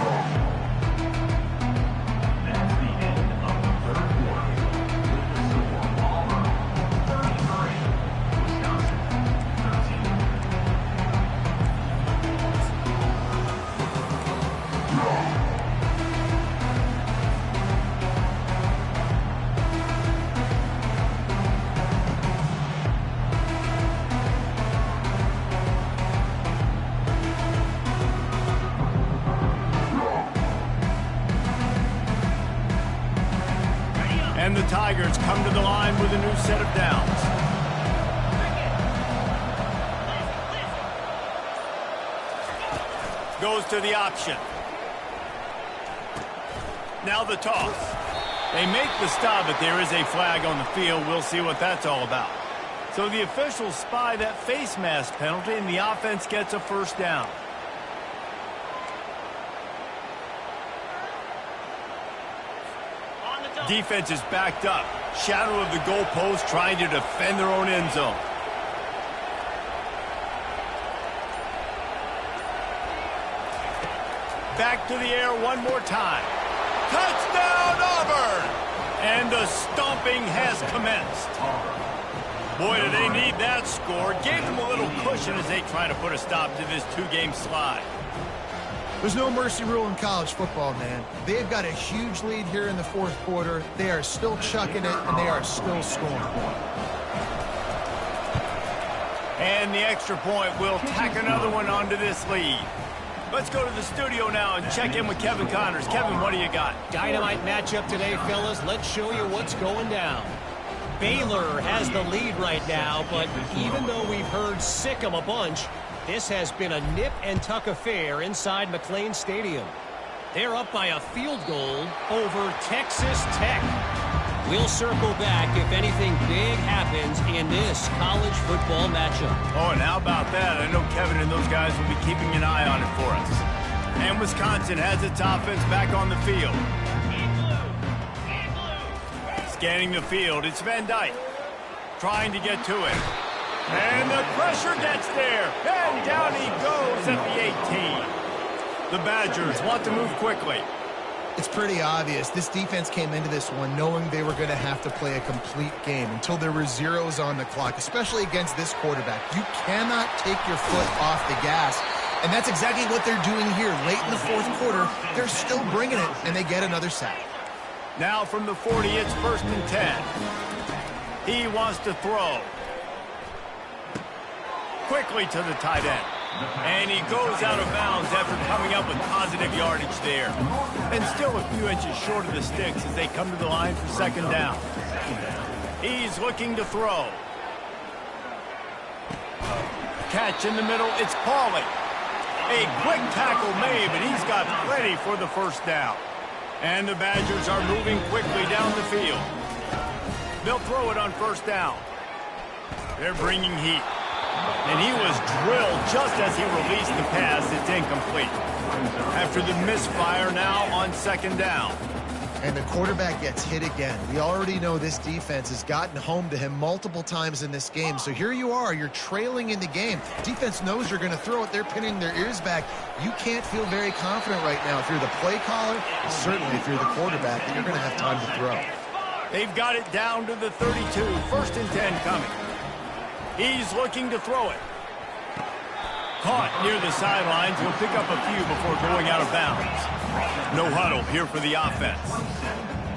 That's the end of the third quarter. With the score, Auburn 33, Wisconsin 13. And the Tigers come to the line with a new set of downs. Goes to the option. Now the toss. They make the stop, but there is a flag on the field. We'll see what that's all about. So the officials spy that face mask penalty, and the offense gets a first down. Defense is backed up. Shadow of the goalpost trying to defend their own end zone. Back to the air one more time. Touchdown, Auburn! And the stomping has commenced. Boy, do they need that score. Gave them a little cushion as they try to put a stop to this two-game slide. There's no mercy rule in college football, man. They've got a huge lead here in the fourth quarter. They are still chucking it, and they are still scoring. And the extra point will tack another one onto this lead. Let's go to the studio now and check in with Kevin Connors. Kevin, what do you got? Dynamite matchup today, fellas. Let's show you what's going down. Baylor has the lead right now, but even though we've heard sick 'em a bunch, This has been a nip-and-tuck affair inside McLean Stadium. They're up by a field goal over Texas Tech. We'll circle back if anything big happens in this college football matchup. Oh, and how about that? I know Kevin and those guys will be keeping an eye on it for us. And Wisconsin has its offense back on the field. Scanning the field, it's Van Dyke. Trying to get to it. And the pressure gets there. And down he goes at the 18. The Badgers want to move quickly. It's pretty obvious. This defense came into this one knowing they were going to have to play a complete game until there were zeros on the clock, especially against this quarterback. You cannot take your foot off the gas, and that's exactly what they're doing here. Late in the fourth quarter, they're still bringing it, and they get another sack. Now from the 40, it's 1st and 10. He wants to throw. Quickly to the tight end. And he goes out of bounds after coming up with positive yardage there. And still a few inches short of the sticks as they come to the line for 2nd down. He's looking to throw. Catch in the middle, it's Pauly. A quick tackle made, but he's got plenty for the 1st down. And the Badgers are moving quickly down the field. They'll throw it on 1st down. They're bringing heat. And he was drilled just as he released the pass. It's incomplete. After the misfire, now on 2nd down. And the quarterback gets hit again. We already know this defense has gotten home to him multiple times in this game. So here you are, you're trailing in the game. Defense knows you're going to throw it. They're pinning their ears back. You can't feel very confident right now if you're the play caller, and certainly if you're the quarterback, that you're going to have time to throw. They've got it down to the 32. 1st and 10 coming. He's looking to throw it. Caught near the sidelines. He'll pick up a few before going out of bounds. No huddle here for the offense.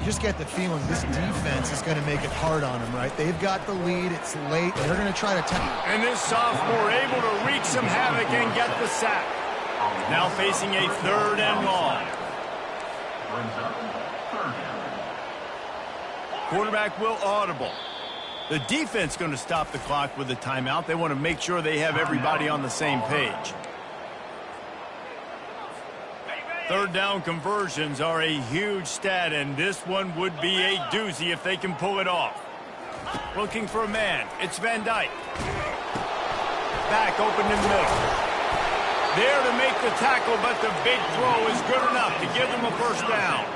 You just get the feeling this defense is going to make it hard on them, right? They've got the lead. It's late. They're going to try to tackle. And this sophomore able to wreak some havoc and get the sack. Now facing a 3rd and long. Quarterback will audible. The defense going to stop the clock with a timeout. They want to make sure they have everybody on the same page. 3rd down conversions are a huge stat, and this one would be a doozy if they can pull it off. Looking for a man. It's Van Dyke. Back open in the middle. There to make the tackle, but the big throw is good enough to give them a 1st down.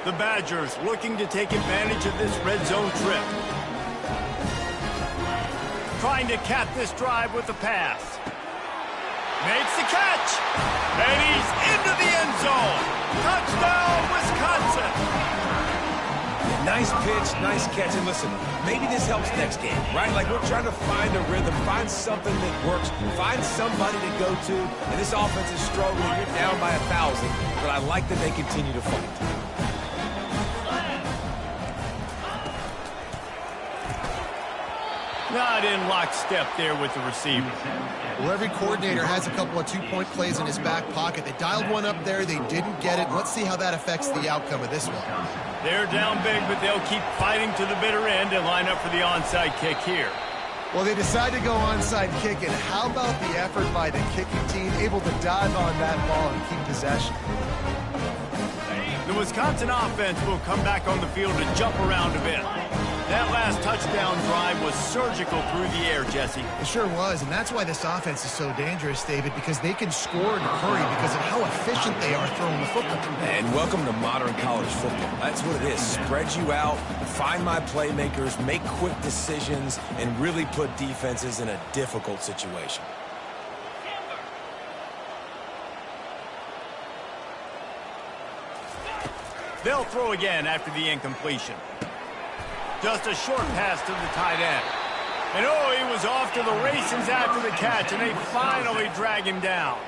The Badgers looking to take advantage of this red zone trip. Trying to cap this drive with the pass. Makes the catch. And he's into the end zone. Touchdown, Wisconsin. Nice pitch, nice catch. And listen, maybe this helps next game, right? Like we're trying to find a rhythm, find something that works, find somebody to go to. And this offense is struggling. You're down by 1,000, but I like that they continue to fight. Not in lockstep there with the receiver. Well, every coordinator has a couple of two-point plays in his back pocket. They dialed one up there. They didn't get it. Let's see how that affects the outcome of this one. They're down big, but they'll keep fighting to the bitter end and line up for the onside kick here. Well, they decide to go onside kick, and how about the effort by the kicking team, able to dive on that ball and keep possession? The Wisconsin offense will come back on the field to jump around a bit. That last touchdown drive was surgical through the air, Jesse. It sure was, and that's why this offense is so dangerous, David, because they can score in a hurry because of how efficient they are throwing the football. And welcome to modern college football. That's what it is. Spread you out, find my playmakers, make quick decisions, and really put defenses in a difficult situation. They'll throw again after the incompletion. Just a short pass to the tight end. And oh, he was off to the races after the catch, and they finally drag him down.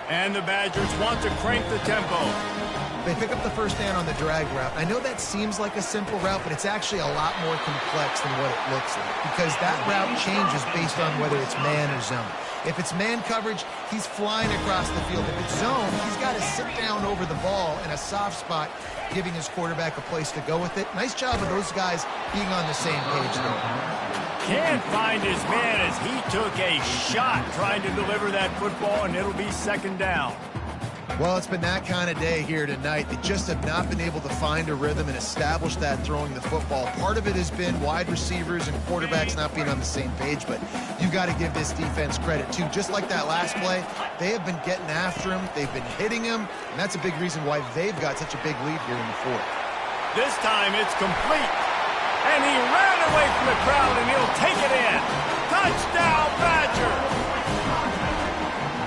And the Badgers want to crank the tempo. They pick up the 1st down on the drag route. I know that seems like a simple route, but it's actually a lot more complex than what it looks like because that route changes based on whether it's man or zone. If it's man coverage, he's flying across the field. If it's zone, he's got to sit down over the ball in a soft spot, giving his quarterback a place to go with it. Nice job of those guys being on the same page there. Can't find his man as he took a shot trying to deliver that football, and it'll be second down. Well, it's been that kind of day here tonight. They just have not been able to find a rhythm and establish that throwing the football. Part of it has been wide receivers and quarterbacks not being on the same page, but you've got to give this defense credit, too. Just like that last play, they have been getting after him. They've been hitting him, and that's a big reason why they've got such a big lead here in the fourth. This time it's complete. And he ran away from the crowd, and he'll take it in. Touchdown, Badger!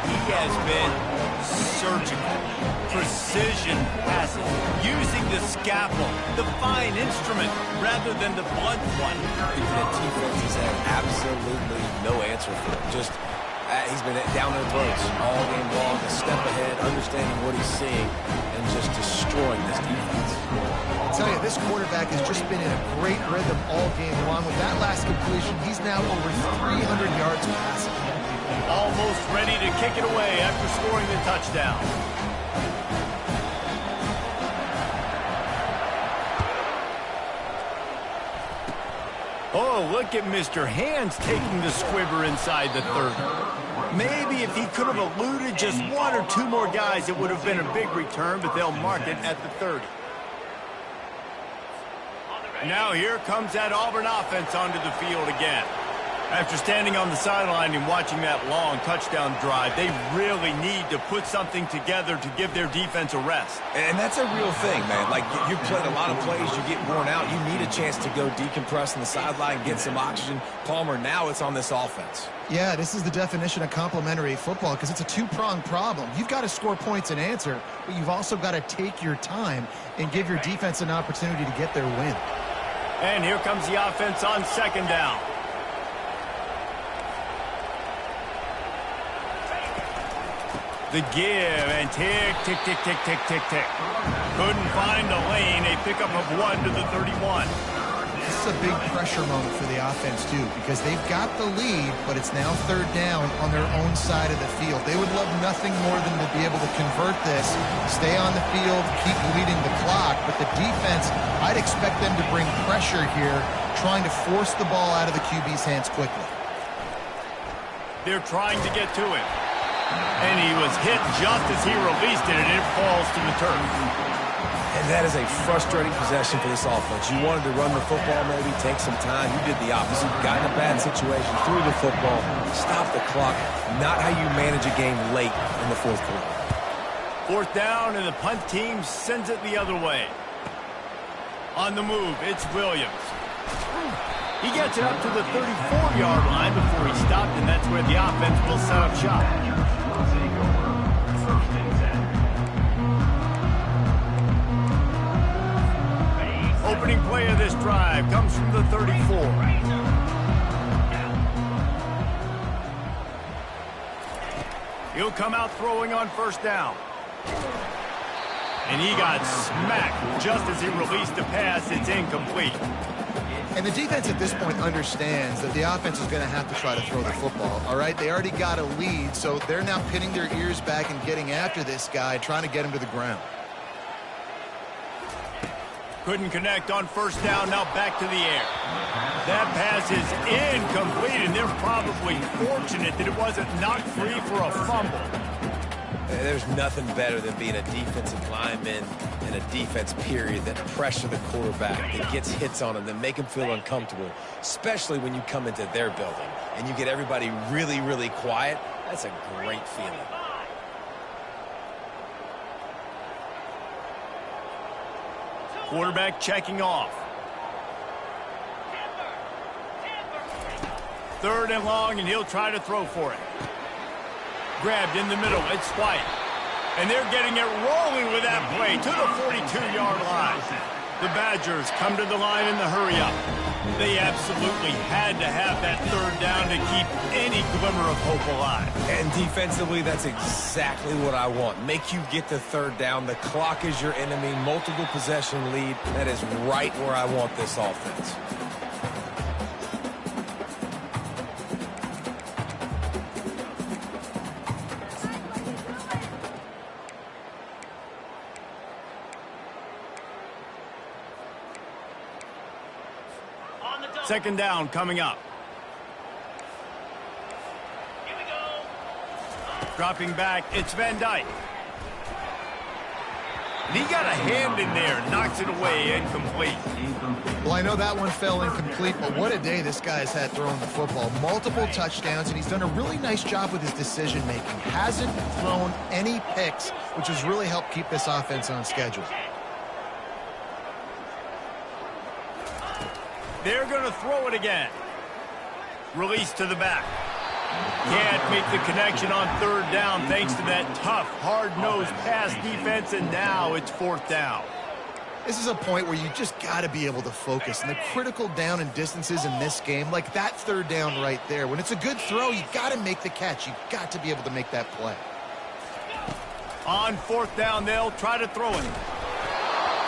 He has been surgical, precision passes, using the scalpel, the fine instrument, rather than the blunt one. The defense has had absolutely no answer for it. Just, he's been down their throats all game long, a step ahead, understanding what he's seeing, and just destroying this defense. I'll tell you, this quarterback has just been in a great rhythm all game long. With that last completion, he's now over 300 yards passing. Almost ready to kick it away after scoring the touchdown. Oh, look at Mr. Hands taking the squibber inside the 30. Maybe if he could have eluded just one or two more guys, it would have been a big return, but they'll mark it at the 30. Now here comes that Auburn offense onto the field again. After standing on the sideline and watching that long touchdown drive, they really need to put something together to give their defense a rest. And that's a real thing, man. Like, you've played a lot of plays, you get worn out, you need a chance to go decompress on the sideline, get some oxygen. Palmer, now it's on this offense. Yeah, this is the definition of complementary football because it's a two-pronged problem. You've got to score points and answer, but you've also got to take your time and give your defense an opportunity to get their win. And here comes the offense on second down. The give and tick, tick, tick, tick, tick, tick, tick. Couldn't find the lane. A pickup of 1 to the 31. This is a big pressure moment for the offense, too, because they've got the lead, but it's now third down on their own side of the field. They would love nothing more than to be able to convert this, stay on the field, keep leading the clock, but the defense, I'd expect them to bring pressure here, trying to force the ball out of the QB's hands quickly. They're trying to get to him. And he was hit just as he released it, and it falls to the turf. And that is a frustrating possession for this offense. You wanted to run the football, maybe take some time. You did the opposite. You got in a bad situation, threw the football, stopped the clock. Not how you manage a game late in the fourth quarter. Fourth down, and the punt team sends it the other way. On the move, it's Williams. He gets it up to the 34-yard line before he stopped, and that's where the offense will set up shop. Opening play of this drive comes from the 34. He'll come out throwing on first down. And he got smacked just as he released the pass. It's incomplete. And the defense at this point understands that the offense is going to have to try to throw the football, all right? They already got a lead, so they're now pinning their ears back and getting after this guy, trying to get him to the ground. Couldn't connect on first down, now back to the air. That pass is incomplete, and they're probably fortunate that it wasn't knocked free for a fumble. There's nothing better than being a defensive lineman and a defense period that pressure the quarterback, that gets hits on him, that make him feel uncomfortable, especially when you come into their building and you get everybody really, really quiet. That's a great feeling. Quarterback checking off. Third and long, and he'll try to throw for it. Grabbed in the middle, it's White. And they're getting it rolling with that play to the 42-yard line. The Badgers come to the line in the hurry-up. They absolutely had to have that third down to keep any glimmer of hope alive. And defensively, that's exactly what I want. Make you get the third down. The clock is your enemy. Multiple possession lead. That is right where I want this offense. Second down coming up. Dropping back, it's Van Dyke. And he got a hand in there, knocks it away, incomplete. Well, I know that one fell incomplete, but what a day this guy's had throwing the football. Multiple touchdowns, and he's done a really nice job with his decision-making. Hasn't thrown any picks, which has really helped keep this offense on schedule. They're going to throw it again. Release to the back. Can't make the connection on third down thanks to that tough, hard-nosed pass defense, and now it's fourth down. This is a point where you just got to be able to focus. And the critical down and distances in this game, like that third down right there, when it's a good throw, you got to make the catch. You got to be able to make that play. On fourth down, they'll try to throw it.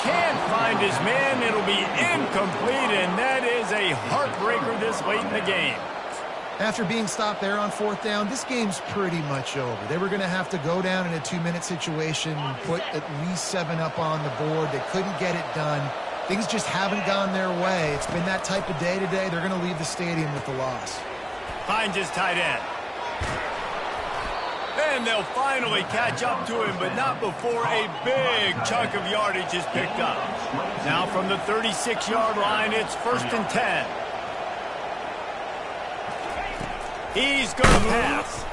Can't find his man. It'll be incomplete, and that is a heartbreaker this late in the game. After being stopped there on fourth down, this game's pretty much over. They were going to have to go down in a 2-minute situation, put at least 7 up on the board. They couldn't get it done. Things just haven't gone their way. It's been that type of day today. They're going to leave the stadium with the loss. Finds his tight end. And they'll finally catch up to him, but not before a big chunk of yardage is picked up. Now from the 36-yard line, it's 1st and 10. He's going to pass.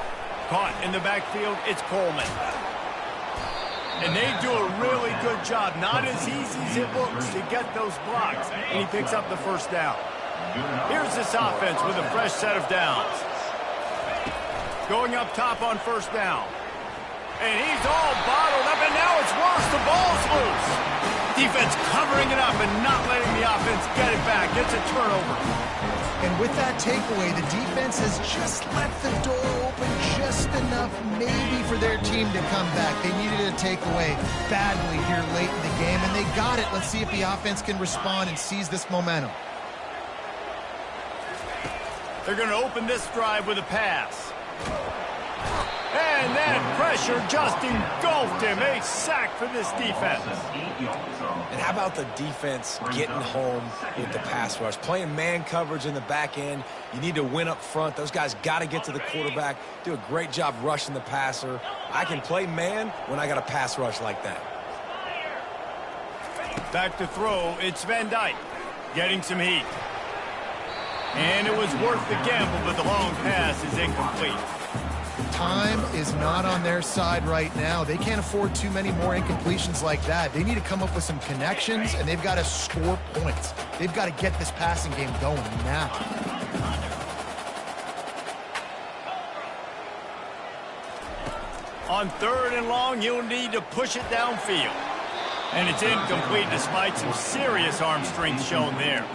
Caught in the backfield, it's Coleman. And they do a really good job. Not as easy as it looks to get those blocks. And he picks up the first down. Here's this offense with a fresh set of downs. Going up top on first down. And he's all bottled up, and now it's worse. The ball's loose. Defense covering it up and not letting the offense get it back. It's a turnover. And with that takeaway, the defense has just left the door open just enough maybe for their team to come back. They needed a takeaway badly here late in the game, and they got it. Let's see if the offense can respond and seize this momentum. They're going to open this drive with a pass. And that pressure just engulfed him. A sack for this defense. And how about the defense getting home with the pass rush? Playing man coverage in the back end. You need to win up front. Those guys got to get to the quarterback. Do a great job rushing the passer. I can play man when I got a pass rush like that. Back to throw. It's Van Dyke getting some heat. And it was worth the gamble, but the long pass is incomplete. Time is not on their side right now. They can't afford too many more incompletions like that. They need to come up with some connections, and they've got to score points. They've got to get this passing game going now. On third and long, you'll need to push it downfield. And it's incomplete despite some serious arm strength shown there.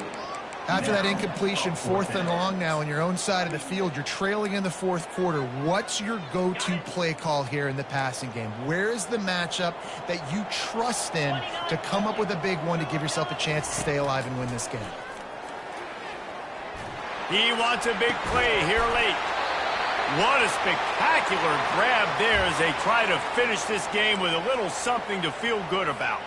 After that incompletion, 4th and long now on your own side of the field, you're trailing in the 4th quarter. What's your go-to play call here in the passing game? Where is the matchup that you trust in to come up with a big one to give yourself a chance to stay alive and win this game? He wants a big play here late. What a spectacular grab there as they try to finish this game with a little something to feel good about.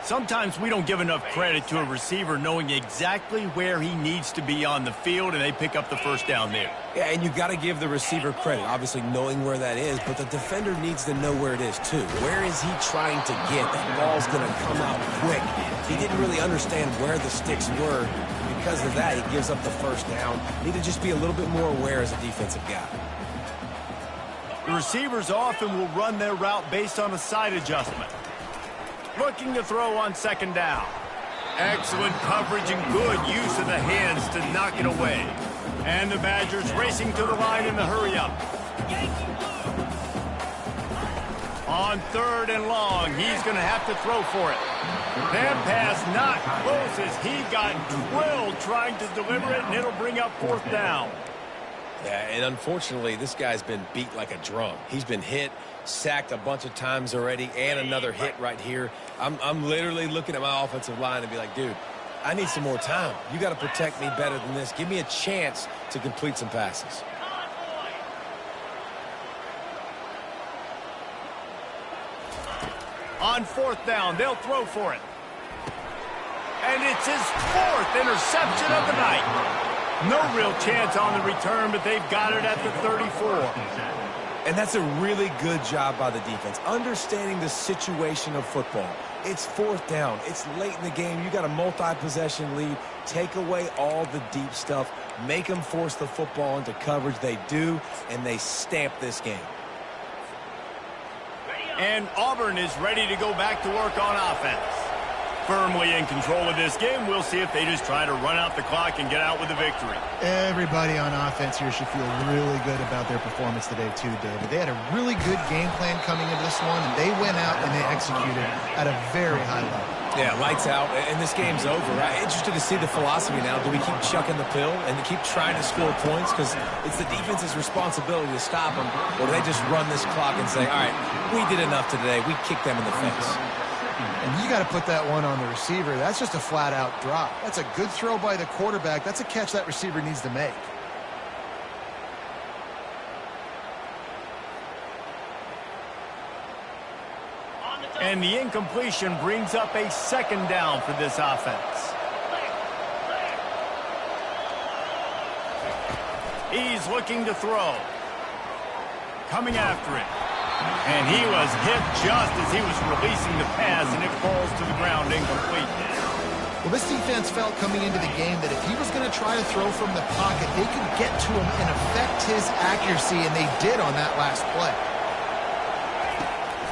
Sometimes we don't give enough credit to a receiver knowing exactly where he needs to be on the field, and they pick up the first down there. Yeah, and you got to give the receiver credit, obviously knowing where that is, but the defender needs to know where it is too. Where is he trying to get? That ball's going to come out quick. He didn't really understand where the sticks were. Because of that, he gives up the first down. Need to just be a little bit more aware as a defensive guy. The receivers often will run their route based on a side adjustment. Looking to throw on second down. Excellent coverage and good use of the hands to knock it away. And the Badgers racing to the line in the hurry-up. On third and long, he's going to have to throw for it. That pass not close as he got drilled trying to deliver it, and it'll bring up fourth down. Yeah, and unfortunately, this guy's been beat like a drum. He's been hit, sacked a bunch of times already, and another hit right here. I'm literally looking at my offensive line and be like, dude, I need some more time. You got to protect me better than this. Give me a chance to complete some passes. On fourth down, they'll throw for it. And it's his 4th interception of the night. No real chance on the return, but they've got it at the 34. And that's a really good job by the defense, understanding the situation of football. It's fourth down. It's late in the game. You got a multi-possession lead. Take away all the deep stuff. Make them force the football into coverage. They do, and they stamp this game. And Auburn is ready to go back to work on offense. Firmly in control of this game. We'll see if they just try to run out the clock and get out with a victory. Everybody on offense here should feel really good about their performance today too, David. They had a really good game plan coming into this one, and they went out and they executed at a very high level. Yeah, lights out, and this game's over. I'm interested to see the philosophy now. Do we keep chucking the pill and keep trying to score points? Because it's the defense's responsibility to stop them. Or do they just run this clock and say, all right, we did enough today. We kicked them in the face. And you got to put that one on the receiver. That's just a flat-out drop. That's a good throw by the quarterback. That's a catch that receiver needs to make. And the incompletion brings up a second down for this offense. He's looking to throw. Coming after it. And he was hit just as he was releasing the pass, and it falls to the ground incomplete. Well, this defense felt coming into the game that if he was going to try to throw from the pocket, they could get to him and affect his accuracy, and they did on that last play.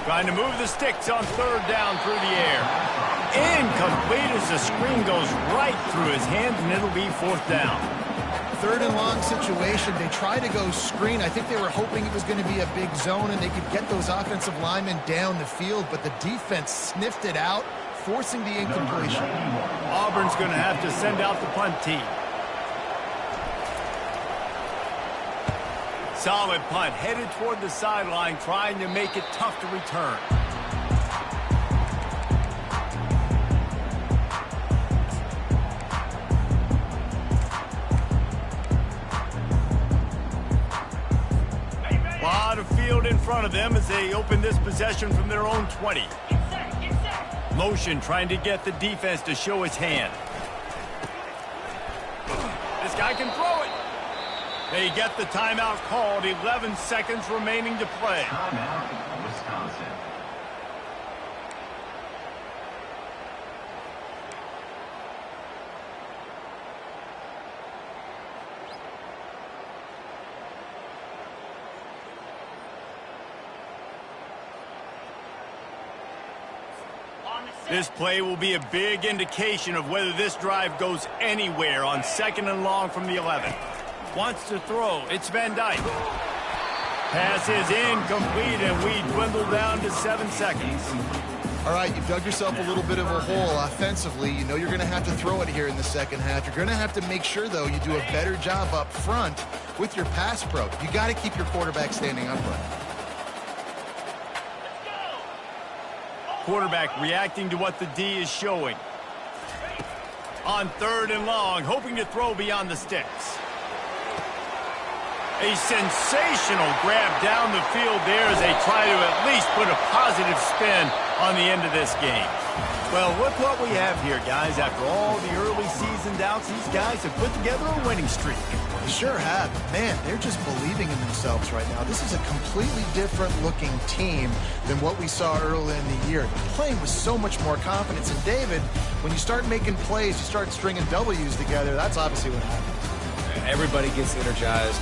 Trying to move the sticks on third down through the air. Incomplete as the screen goes right through his hands, and it'll be fourth down. Third and long situation. They tried to go screen. I think they were hoping it was going to be a big zone and they could get those offensive linemen down the field, but the defense sniffed it out, forcing the incompletion. Auburn's going to have to send out the punt team. Solid punt, headed toward the sideline, trying to make it tough to return. Lot of field in front of them as they open this possession from their own 20. Motion trying to get the defense to show his hand. This guy can throw it. They get the timeout called. 11 seconds remaining to play. Timeout, Wisconsin. This play will be a big indication of whether this drive goes anywhere on second and long from the 11. Wants to throw. It's Van Dyke. Pass is incomplete, and we dwindle down to 7 seconds. All right, you've dug yourself a little bit of a hole offensively. You know you're going to have to throw it here in the second half. You're going to have to make sure, though, you do a better job up front with your pass pro. You got to keep your quarterback standing upright. Quarterback reacting to what the D is showing. On third and long, hoping to throw beyond the sticks. A sensational grab down the field there as they try to at least put a positive spin on the end of this game. Well, look what we have here, guys. After all the early season doubts, these guys have put together a winning streak. They sure have. Man, they're just believing in themselves right now. This is a completely different looking team than what we saw early in the year. They're playing with so much more confidence. And David, when you start making plays, you start stringing W's together, that's obviously what happens. Everybody gets energized.